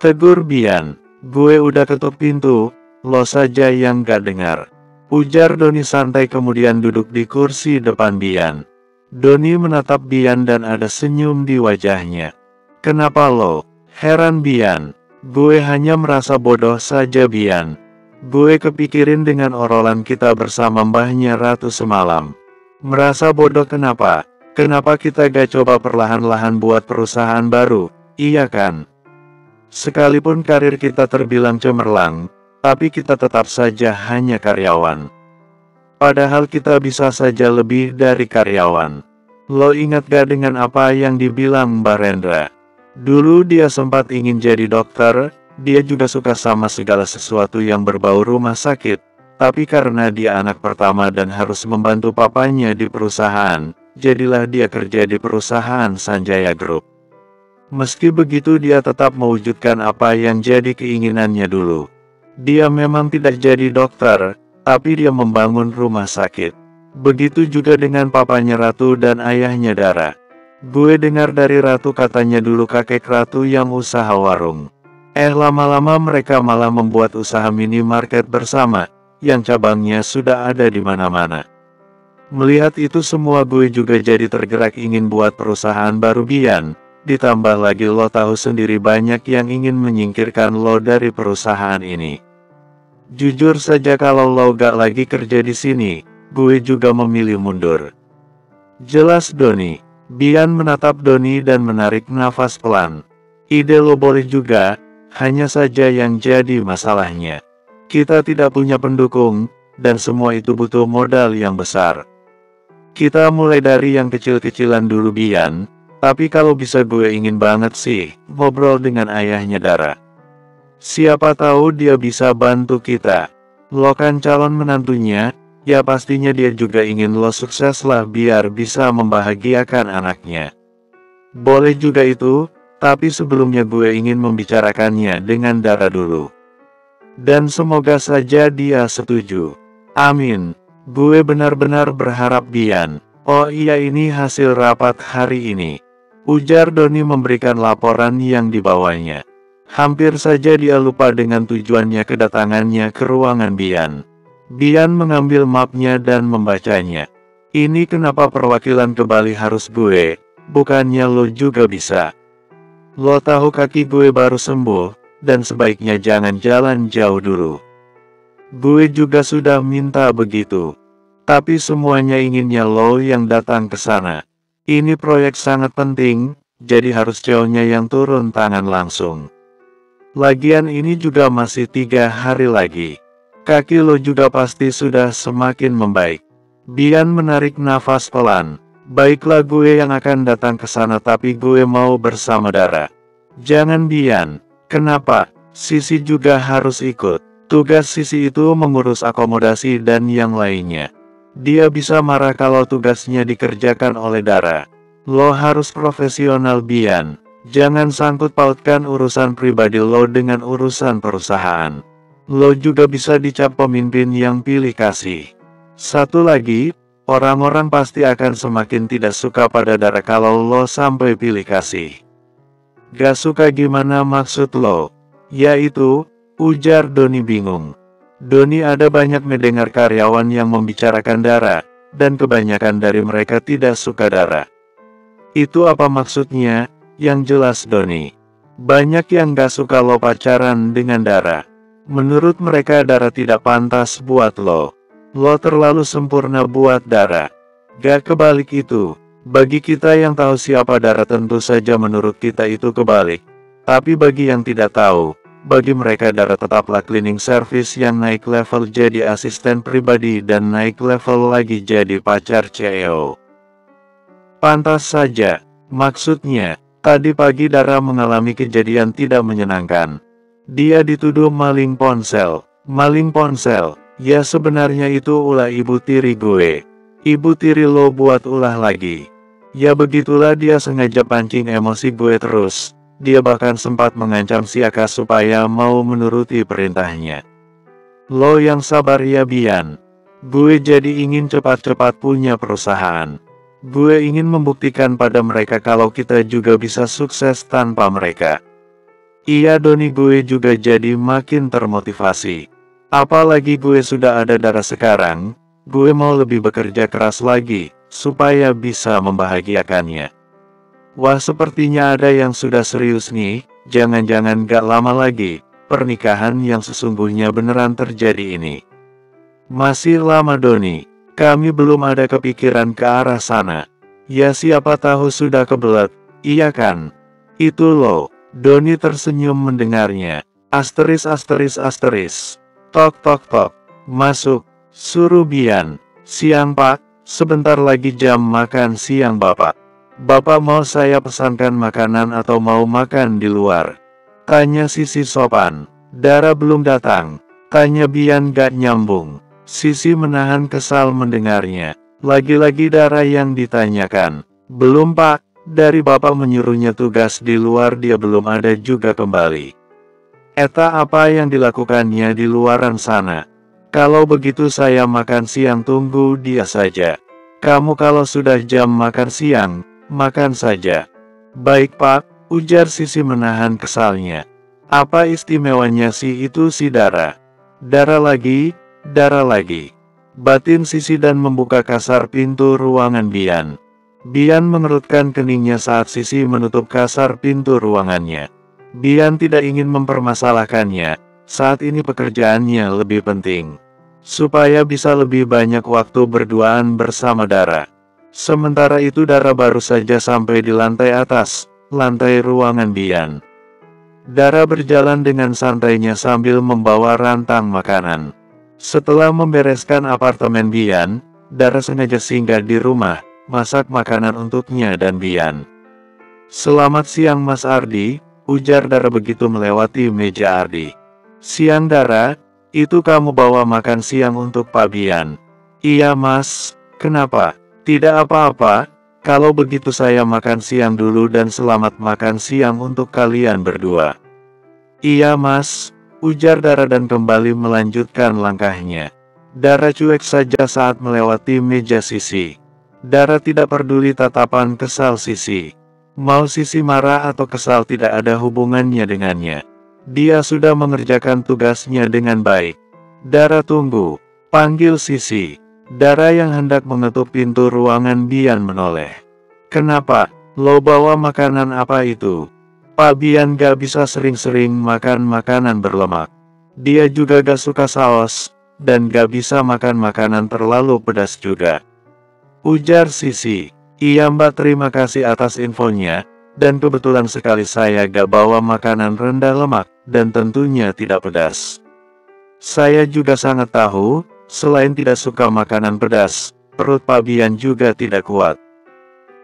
Tegur Bian. Gue udah ketuk pintu, lo saja yang gak dengar. Ujar Doni santai kemudian duduk di kursi depan Bian. Doni menatap Bian dan ada senyum di wajahnya. Kenapa lo? Heran Bian. Gue hanya merasa bodoh saja Bian. Gue kepikirin dengan obrolan kita bersama mbahnya Ratu semalam. Merasa bodoh kenapa? Kenapa kita gak coba perlahan-lahan buat perusahaan baru, iya kan? Sekalipun karir kita terbilang cemerlang, tapi kita tetap saja hanya karyawan. Padahal kita bisa saja lebih dari karyawan. Lo ingat gak dengan apa yang dibilang Mbak Rendra? Dulu dia sempat ingin jadi dokter, dia juga suka sama segala sesuatu yang berbau rumah sakit. Tapi karena dia anak pertama dan harus membantu papanya di perusahaan, jadilah dia kerja di perusahaan Sanjaya Group. Meski begitu dia tetap mewujudkan apa yang jadi keinginannya dulu. Dia memang tidak jadi dokter, tapi dia membangun rumah sakit. Begitu juga dengan papanya Ratu dan ayahnya Dara. Gue dengar dari Ratu katanya dulu kakek Ratu yang usaha warung. Lama-lama mereka malah membuat usaha minimarket bersama, yang cabangnya sudah ada di mana-mana. Melihat itu semua gue juga jadi tergerak ingin buat perusahaan baru Bian. Ditambah lagi lo tahu sendiri banyak yang ingin menyingkirkan lo dari perusahaan ini. Jujur saja kalau lo gak lagi kerja di sini, gue juga memilih mundur. Jelas Doni. Bian menatap Doni dan menarik nafas pelan. Ide lo boleh juga, hanya saja yang jadi masalahnya. Kita tidak punya pendukung, dan semua itu butuh modal yang besar. Kita mulai dari yang kecil-kecilan dulu Bian, tapi kalau bisa gue ingin banget sih, ngobrol dengan ayahnya Dara. Siapa tahu dia bisa bantu kita. Lo kan calon menantunya, ya pastinya dia juga ingin lo sukses lah biar bisa membahagiakan anaknya. Boleh juga itu, tapi sebelumnya gue ingin membicarakannya dengan Dara dulu. Dan semoga saja dia setuju. Amin. Gue benar-benar berharap Bian. Oh iya ini hasil rapat hari ini. Ujar Doni memberikan laporan yang dibawanya. Hampir saja dia lupa dengan tujuannya kedatangannya ke ruangan Bian. Bian mengambil mapnya dan membacanya. Ini kenapa perwakilan ke Bali harus gue, bukannya lo juga bisa. Lo tahu kaki gue baru sembuh, dan sebaiknya jangan jalan jauh dulu. Gue juga sudah minta begitu. Tapi semuanya inginnya lo yang datang ke sana. Ini proyek sangat penting, jadi harus cowoknya yang turun tangan langsung. Lagian ini juga masih 3 hari lagi. Kaki lo juga pasti sudah semakin membaik. Bian menarik nafas pelan. Baiklah gue yang akan datang ke sana tapi gue mau bersama Dara. Jangan Bian. Kenapa? Sisi juga harus ikut. Tugas Sisi itu mengurus akomodasi dan yang lainnya. Dia bisa marah kalau tugasnya dikerjakan oleh Dara. Lo harus profesional Bian. Jangan sangkut pautkan urusan pribadi lo dengan urusan perusahaan. Lo juga bisa dicap pemimpin yang pilih kasih. Satu lagi, orang-orang pasti akan semakin tidak suka pada Dara kalau lo sampai pilih kasih. Gak suka gimana maksud lo? Yaitu, ujar Doni bingung. Doni ada banyak mendengar karyawan yang membicarakan Dara, dan kebanyakan dari mereka tidak suka Dara. Itu apa maksudnya? Yang jelas Doni. Banyak yang gak suka lo pacaran dengan Dara. Menurut mereka Dara tidak pantas buat lo. Lo terlalu sempurna buat Dara. Gak kebalik itu. Bagi kita yang tahu siapa Dara tentu saja menurut kita itu kebalik. Tapi bagi yang tidak tahu, bagi mereka Dara tetaplah cleaning service yang naik level jadi asisten pribadi dan naik level lagi jadi pacar CEO. Pantas saja. Maksudnya, tadi pagi Dara mengalami kejadian tidak menyenangkan. Dia dituduh maling ponsel. Maling ponsel. Ya sebenarnya itu ulah ibu tiri gue. Ibu tiri lo buat ulah lagi. Ya begitulah dia sengaja pancing emosi gue terus. Dia bahkan sempat mengancam si Aka supaya mau menuruti perintahnya. Lo yang sabar ya Bian. Gue jadi ingin cepat-cepat punya perusahaan. Gue ingin membuktikan pada mereka kalau kita juga bisa sukses tanpa mereka. Iya Doni gue juga jadi makin termotivasi. Apalagi gue sudah ada Dara sekarang, gue mau lebih bekerja keras lagi, supaya bisa membahagiakannya. Wah, sepertinya ada yang sudah serius nih, jangan-jangan gak lama lagi, pernikahan yang sesungguhnya beneran terjadi ini. Masih lama Doni, kami belum ada kepikiran ke arah sana. Ya siapa tahu sudah kebelet, iya kan? Itu loh, Doni tersenyum mendengarnya. Asteris asteris asteris. Tok tok tok. Masuk, suruh Bian. Siang Pak, sebentar lagi jam makan siang Bapak. Bapak mau saya pesankan makanan atau mau makan di luar? Tanya Sisi sopan. Dara belum datang. Tanya Bian gak nyambung. Sisi menahan kesal mendengarnya. Lagi-lagi Dara yang ditanyakan. Belum Pak, dari Bapak menyuruhnya tugas di luar dia belum ada juga kembali. Eta apa yang dilakukannya di luaran sana? Kalau begitu saya makan siang tunggu dia saja. Kamu kalau sudah jam makan siang, makan saja. Baik Pak, ujar Sisi menahan kesalnya. Apa istimewanya si itu si Dara? Dara lagi, Dara lagi. Batin Sisi dan membuka kasar pintu ruangan Bian. Bian mengerutkan keningnya saat Sisi menutup kasar pintu ruangannya. Bian tidak ingin mempermasalahkannya, saat ini pekerjaannya lebih penting. Supaya bisa lebih banyak waktu berduaan bersama Dara. Sementara itu Dara baru saja sampai di lantai atas, lantai ruangan Bian. Dara berjalan dengan santainya sambil membawa rantang makanan. Setelah membereskan apartemen Bian, Dara sengaja singgah di rumah, masak makanan untuknya dan Bian. Selamat siang Mas Ardi, ujar Dara begitu melewati meja Ardi. Siang Dara, itu kamu bawa makan siang untuk Pak Bian? Iya Mas, kenapa? Tidak apa-apa, kalau begitu saya makan siang dulu dan selamat makan siang untuk kalian berdua. Iya Mas, ujar Dara dan kembali melanjutkan langkahnya. Dara cuek saja saat melewati meja Sisi. Dara tidak peduli tatapan kesal Sisi. Mau Sisi marah atau kesal tidak ada hubungannya dengannya. Dia sudah mengerjakan tugasnya dengan baik. Dara tunggu, panggil Sisi. Dara yang hendak mengetuk pintu ruangan Bian menoleh. Kenapa? Lo bawa makanan apa itu? Pak Bian gak bisa sering-sering makan makanan berlemak. Dia juga gak suka saus, dan gak bisa makan makanan terlalu pedas juga. Ujar Sisi. Iya Mbak, terima kasih atas infonya, dan kebetulan sekali saya gak bawa makanan rendah lemak, dan tentunya tidak pedas. Saya juga sangat tahu, selain tidak suka makanan pedas, perut Pak Bian juga tidak kuat.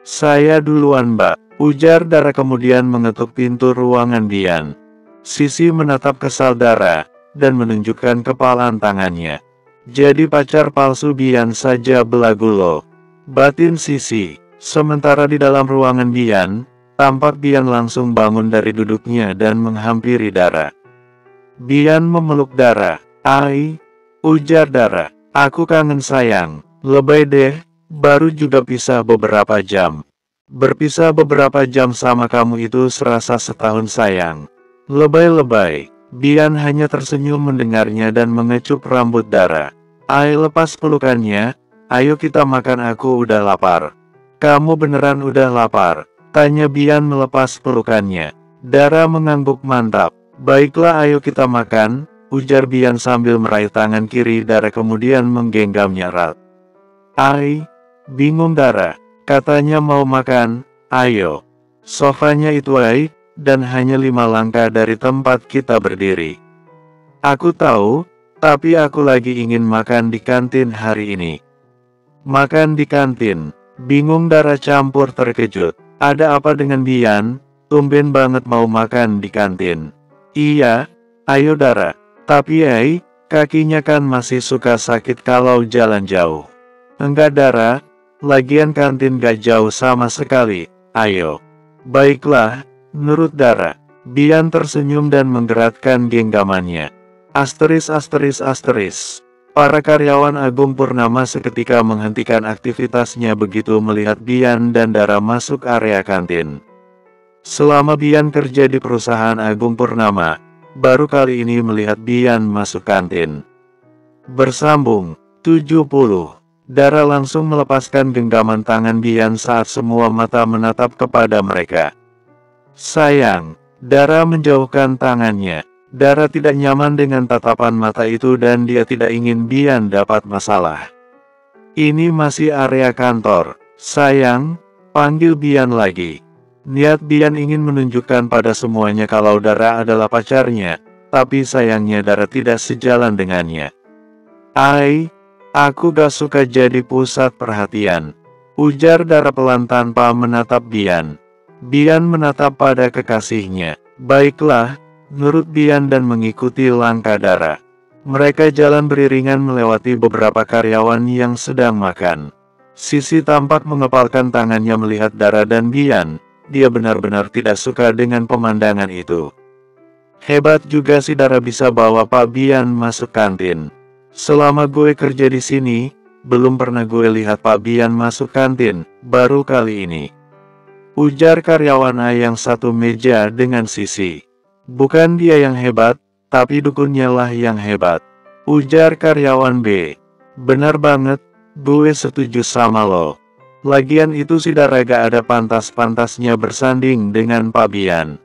Saya duluan Mbak, ujar Dara kemudian mengetuk pintu ruangan Bian. Sisi menatap kesal Dara, dan menunjukkan kepalan tangannya. Jadi pacar palsu Bian saja belagu lo. Batin Sisi. Sementara di dalam ruangan Bian, tampak Bian langsung bangun dari duduknya dan menghampiri Dara. Bian memeluk Dara. Ai, ujar Dara. Aku kangen sayang. Lebay deh, baru juga pisah beberapa jam. Berpisah beberapa jam sama kamu itu serasa setahun sayang. Lebay-lebay. Bian hanya tersenyum mendengarnya dan mengecup rambut Dara. Ai, lepas pelukannya. Ayo kita makan, aku udah lapar. Kamu beneran udah lapar? Tanya Bian melepas pelukannya. Dara mengangguk mantap. Baiklah ayo kita makan, ujar Bian sambil meraih tangan kiri Dara kemudian menggenggamnya erat. Ai, bingung Dara. Katanya mau makan, ayo. Sofanya itu ai, dan hanya 5 langkah dari tempat kita berdiri. Aku tahu, tapi aku lagi ingin makan di kantin hari ini. Makan di kantin, bingung Dara campur terkejut. Ada apa dengan Bian? Tumben banget mau makan di kantin. Iya, ayo Dara. Tapi kakinya kan masih suka sakit kalau jalan jauh. Enggak Dara, lagian kantin gak jauh sama sekali, ayo. Baiklah, nurut Dara. Bian tersenyum dan menggerakkan genggamannya. Asteris asteris asteris. Para karyawan Agung Purnama seketika menghentikan aktivitasnya begitu melihat Bian dan Dara masuk area kantin. Selama Bian kerja di perusahaan Agung Purnama, baru kali ini melihat Bian masuk kantin. Bersambung 70. Dara langsung melepaskan genggaman tangan Bian saat semua mata menatap kepada mereka. Sayang, Dara menjauhkan tangannya. Dara tidak nyaman dengan tatapan mata itu dan dia tidak ingin Bian dapat masalah. Ini masih area kantor. Sayang, panggil Bian lagi. Niat Bian ingin menunjukkan pada semuanya kalau Dara adalah pacarnya, tapi sayangnya Dara tidak sejalan dengannya. Aku gak suka jadi pusat perhatian, ujar Dara pelan tanpa menatap Bian. Bian menatap pada kekasihnya. Baiklah, nurut Bian dan mengikuti langkah Dara. Mereka jalan beriringan melewati beberapa karyawan yang sedang makan. Sisi tampak mengepalkan tangannya melihat Dara dan Bian. Dia benar-benar tidak suka dengan pemandangan itu. Hebat juga si Dara bisa bawa Pak Bian masuk kantin. Selama gue kerja di sini, belum pernah gue lihat Pak Bian masuk kantin, baru kali ini. Ujar karyawan A yang satu meja dengan Sisi. Bukan dia yang hebat, tapi dukunnya lah yang hebat. Ujar karyawan B. Benar banget, gue setuju sama lo. Lagian itu si Dara gak ada pantas-pantasnya bersanding dengan Pak Bian.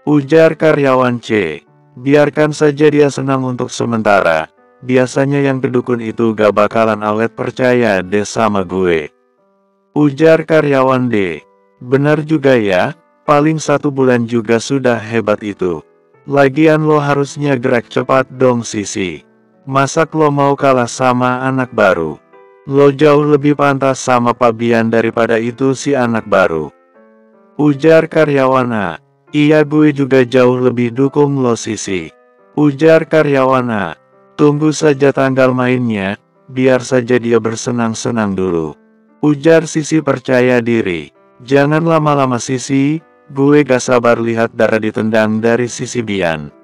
Ujar karyawan C. Biarkan saja dia senang untuk sementara. Biasanya yang kedukun itu gak bakalan awet percaya deh sama gue. Ujar karyawan D. Benar juga ya, paling 1 bulan juga sudah hebat itu. Lagian lo harusnya gerak cepat dong Sisi. Masak lo mau kalah sama anak baru. Lo jauh lebih pantas sama Pak Bian daripada itu si anak baru. Ujar karyawan A. Iya gue juga jauh lebih dukung lo Sisi. Ujar karyawan A. Tunggu saja tanggal mainnya, biar saja dia bersenang-senang dulu. Ujar Sisi percaya diri. Jangan lama-lama Sisi, gue gak sabar lihat Dara ditendang dari sisi Bian.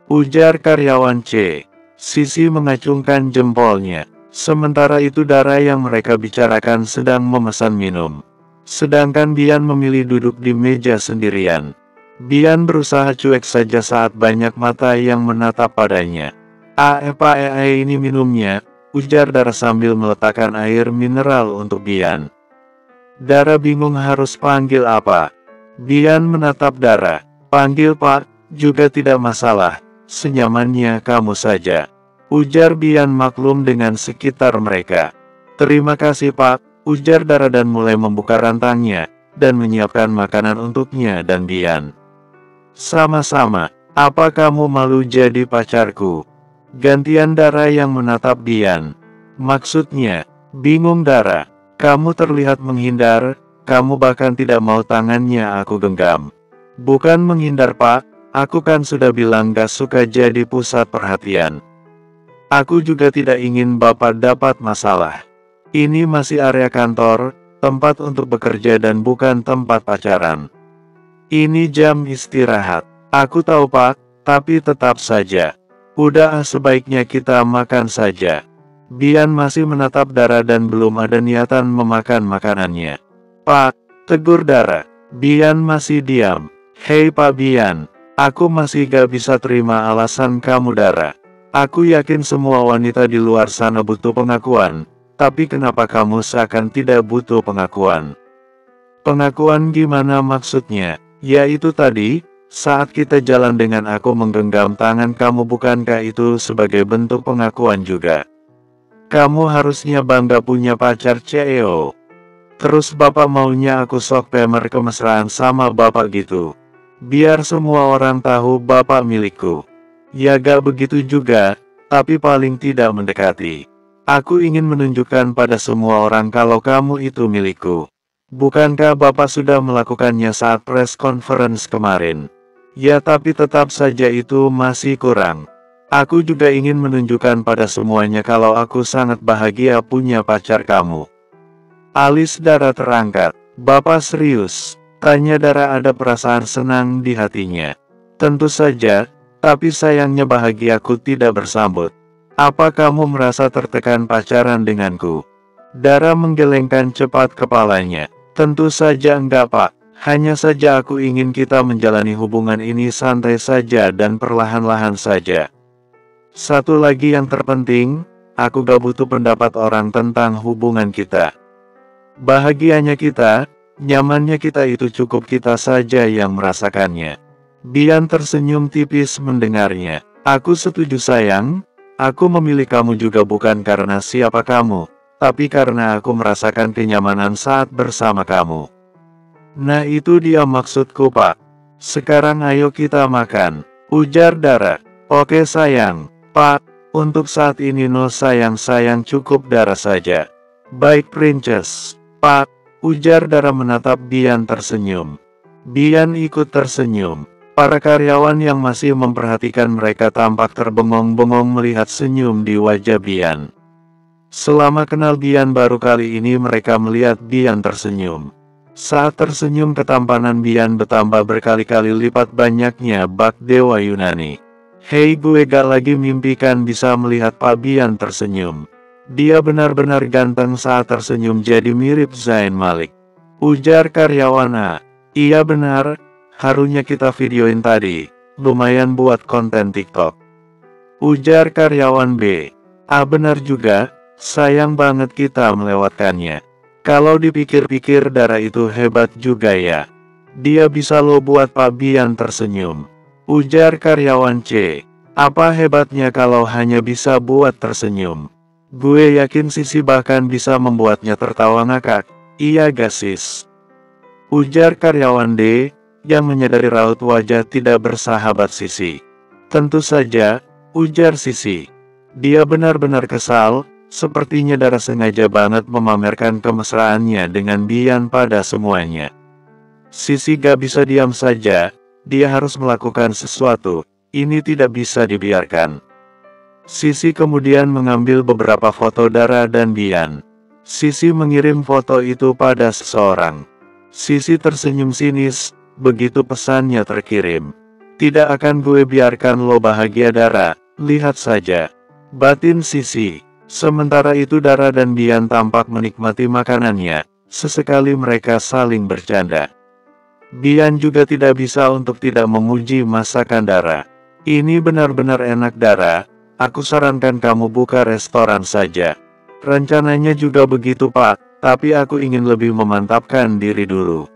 Ujar karyawan C. Sisi mengacungkan jempolnya. Sementara itu Dara yang mereka bicarakan sedang memesan minum. Sedangkan Bian memilih duduk di meja sendirian. Bian berusaha cuek saja saat banyak mata yang menatap padanya. Ini minumnya, ujar Dara sambil meletakkan air mineral untuk Bian. Dara bingung harus panggil apa. Bian menatap Dara. Panggil Pak, juga tidak masalah, senyamannya kamu saja. Ujar Bian maklum dengan sekitar mereka. Terima kasih Pak, ujar Dara dan mulai membuka rantangnya, dan menyiapkan makanan untuknya dan Bian. Sama-sama, apa kamu malu jadi pacarku? Gantian Dara yang menatap Bian. Maksudnya, bingung Dara. Kamu terlihat menghindar, kamu bahkan tidak mau tangannya aku genggam. Bukan menghindar Pak, aku kan sudah bilang gak suka jadi pusat perhatian. Aku juga tidak ingin Bapak dapat masalah. Ini masih area kantor, tempat untuk bekerja dan bukan tempat pacaran. Ini jam istirahat. Aku tahu Pak, tapi tetap saja. Udah sebaiknya kita makan saja. Bian masih menatap Dara dan belum ada niatan memakan makanannya. Pak, tegur Dara. Bian masih diam. Hei Pak Bian, aku masih gak bisa terima alasan kamu Dara. Aku yakin semua wanita di luar sana butuh pengakuan, tapi kenapa kamu seakan tidak butuh pengakuan? Pengakuan gimana maksudnya? Ya itu tadi. Saat kita jalan dengan aku menggenggam tangan kamu, bukankah itu sebagai bentuk pengakuan juga? Kamu harusnya bangga punya pacar CEO. Terus Bapak maunya aku sok pamer kemesraan sama Bapak gitu. Biar semua orang tahu Bapak milikku. Ya gak begitu juga, tapi paling tidak mendekati. Aku ingin menunjukkan pada semua orang kalau kamu itu milikku. Bukankah Bapak sudah melakukannya saat press conference kemarin? Ya tapi tetap saja itu masih kurang. Aku juga ingin menunjukkan pada semuanya kalau aku sangat bahagia punya pacar kamu. Alis Dara terangkat. Bapak serius? Tanya Dara ada perasaan senang di hatinya. Tentu saja, tapi sayangnya bahagiaku tidak bersambut. Apa kamu merasa tertekan pacaran denganku? Dara menggelengkan cepat kepalanya. Tentu saja enggak Pak. Hanya saja aku ingin kita menjalani hubungan ini santai saja dan perlahan-lahan saja. Satu lagi yang terpenting, aku gak butuh pendapat orang tentang hubungan kita. Bahagianya kita, nyamannya kita itu cukup kita saja yang merasakannya. Bian tersenyum tipis mendengarnya. Aku setuju sayang, aku memilih kamu juga bukan karena siapa kamu, tapi karena aku merasakan kenyamanan saat bersama kamu. Nah itu dia maksudku Pak. Sekarang ayo kita makan, ujar Dara. Oke sayang, Pak, untuk saat ini no sayang cukup Dara saja. Baik Princess, Pak, ujar Dara menatap Bian tersenyum. Bian ikut tersenyum. Para karyawan yang masih memperhatikan mereka tampak terbengong-bengong melihat senyum di wajah Bian. Selama kenal Bian baru kali ini mereka melihat Bian tersenyum. Saat tersenyum ketampanan Bian bertambah berkali-kali lipat banyaknya bak dewa Yunani. Hei gue gak lagi mimpikan bisa melihat Pak Bian tersenyum. Dia benar-benar ganteng saat tersenyum jadi mirip Zayn Malik. Ujar karyawan A. Iya benar, harunya kita videoin tadi, lumayan buat konten TikTok. Ujar karyawan B. Ah benar juga, sayang banget kita melewatkannya. Kalau dipikir-pikir Dara itu hebat juga ya. Dia bisa lo buat Pak Bian tersenyum. Ujar karyawan C. Apa hebatnya kalau hanya bisa buat tersenyum? Gue yakin Sisi bahkan bisa membuatnya tertawa ngakak. Iya gak sis? Ujar karyawan D, yang menyadari raut wajah tidak bersahabat Sisi. Tentu saja, ujar Sisi. Dia benar-benar kesal. Sepertinya Dara sengaja banget memamerkan kemesraannya dengan Bian pada semuanya. Sisi gak bisa diam saja, dia harus melakukan sesuatu, ini tidak bisa dibiarkan. Sisi kemudian mengambil beberapa foto Dara dan Bian. Sisi mengirim foto itu pada seseorang. Sisi tersenyum sinis, begitu pesannya terkirim. Tidak akan gue biarkan lo bahagia Dara, lihat saja. Batin Sisi. Sementara itu Dara dan Bian tampak menikmati makanannya, sesekali mereka saling bercanda. Bian juga tidak bisa untuk tidak memuji masakan Dara. Ini benar-benar enak Dara, aku sarankan kamu buka restoran saja. Rencananya juga begitu Pak, tapi aku ingin lebih memantapkan diri dulu.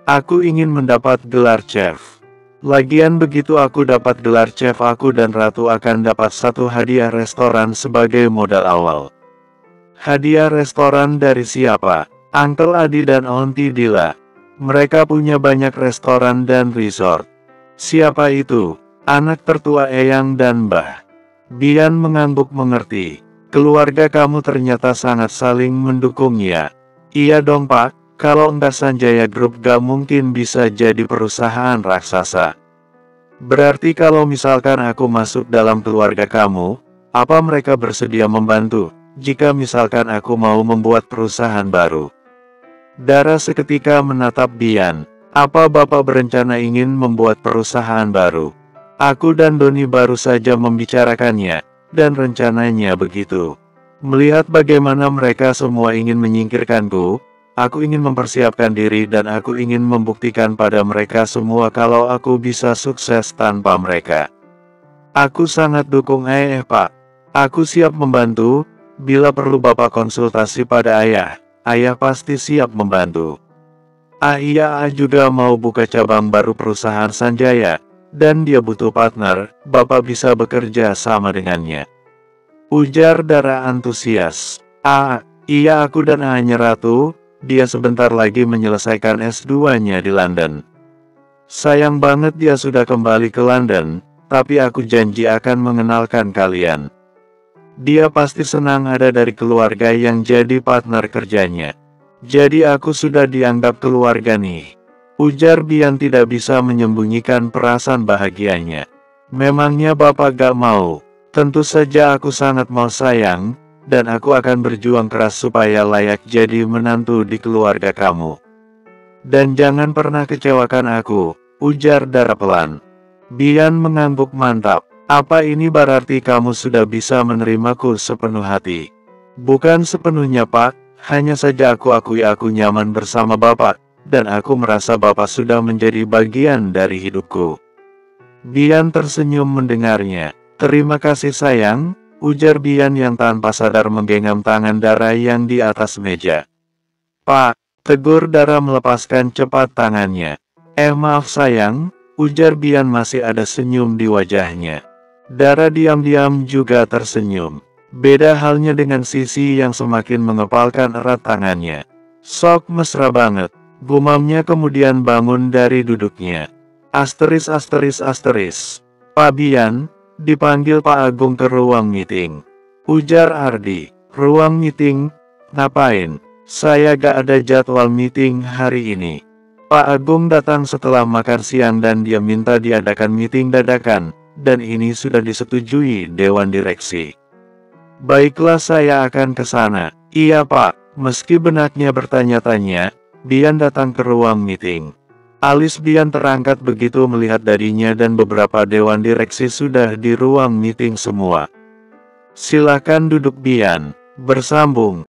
Aku ingin mendapat gelar chef. Lagian begitu aku dapat gelar chef aku dan Ratu akan dapat satu hadiah restoran sebagai modal awal. Hadiah restoran dari siapa? Uncle Adi dan Auntie Dila. Mereka punya banyak restoran dan resort. Siapa itu? Anak tertua Eyang dan Mbah. Bian mengangguk mengerti. Keluarga kamu ternyata sangat saling mendukung ya. Iya dong Pak. Kalau enggak Sanjaya Group gak mungkin bisa jadi perusahaan raksasa. Berarti kalau misalkan aku masuk dalam keluarga kamu, apa mereka bersedia membantu, jika misalkan aku mau membuat perusahaan baru? Dara seketika menatap Bian. Apa Bapak berencana ingin membuat perusahaan baru? Aku dan Doni baru saja membicarakannya, dan rencananya begitu. Melihat bagaimana mereka semua ingin menyingkirkanku, aku ingin mempersiapkan diri dan aku ingin membuktikan pada mereka semua kalau aku bisa sukses tanpa mereka. Aku sangat dukung Pak. Aku siap membantu, bila perlu Bapak konsultasi pada Ayah. Ayah pasti siap membantu. Iya juga mau buka cabang baru perusahaan Sanjaya, dan dia butuh partner, Bapak bisa bekerja sama dengannya. Ujar Dara antusias. Iya aku dan hanya Ratu. Dia sebentar lagi menyelesaikan S2-nya di London. Sayang banget dia sudah kembali ke London, tapi aku janji akan mengenalkan kalian. Dia pasti senang ada dari keluarga yang jadi partner kerjanya. Jadi aku sudah dianggap keluarga nih. Ujar Bian tidak bisa menyembunyikan perasaan bahagianya. Memangnya Bapak gak mau? Tentu saja aku sangat mau sayang. Dan aku akan berjuang keras supaya layak jadi menantu di keluarga kamu. Dan jangan pernah kecewakan aku, ujar Dara pelan. Bian mengangguk mantap. Apa ini berarti kamu sudah bisa menerimaku sepenuh hati? Bukan sepenuhnya Pak, hanya saja aku akui aku nyaman bersama Bapak, dan aku merasa Bapak sudah menjadi bagian dari hidupku. Bian tersenyum mendengarnya. Terima kasih sayang. Ujar Bian yang tanpa sadar menggenggam tangan Dara yang di atas meja. Pak, tegur Dara melepaskan cepat tangannya. Maaf sayang, ujar Bian masih ada senyum di wajahnya. Dara diam-diam juga tersenyum. Beda halnya dengan Sisi yang semakin mengepalkan erat tangannya. Sok mesra banget, gumamnya kemudian bangun dari duduknya. Asteris. Pak Bian, dipanggil Pak Agung ke ruang meeting. Ujar Ardi. Ruang meeting? Ngapain? Saya gak ada jadwal meeting hari ini. Pak Agung datang setelah makan siang dan dia minta diadakan meeting dadakan, dan ini sudah disetujui Dewan Direksi. Baiklah, saya akan ke sana. Iya Pak. Meski benaknya bertanya-tanya, Bian datang ke ruang meeting. Alis Bian terangkat begitu melihat dadinya dan beberapa Dewan Direksi sudah di ruang meeting semua. Silakan duduk Bian. Bersambung.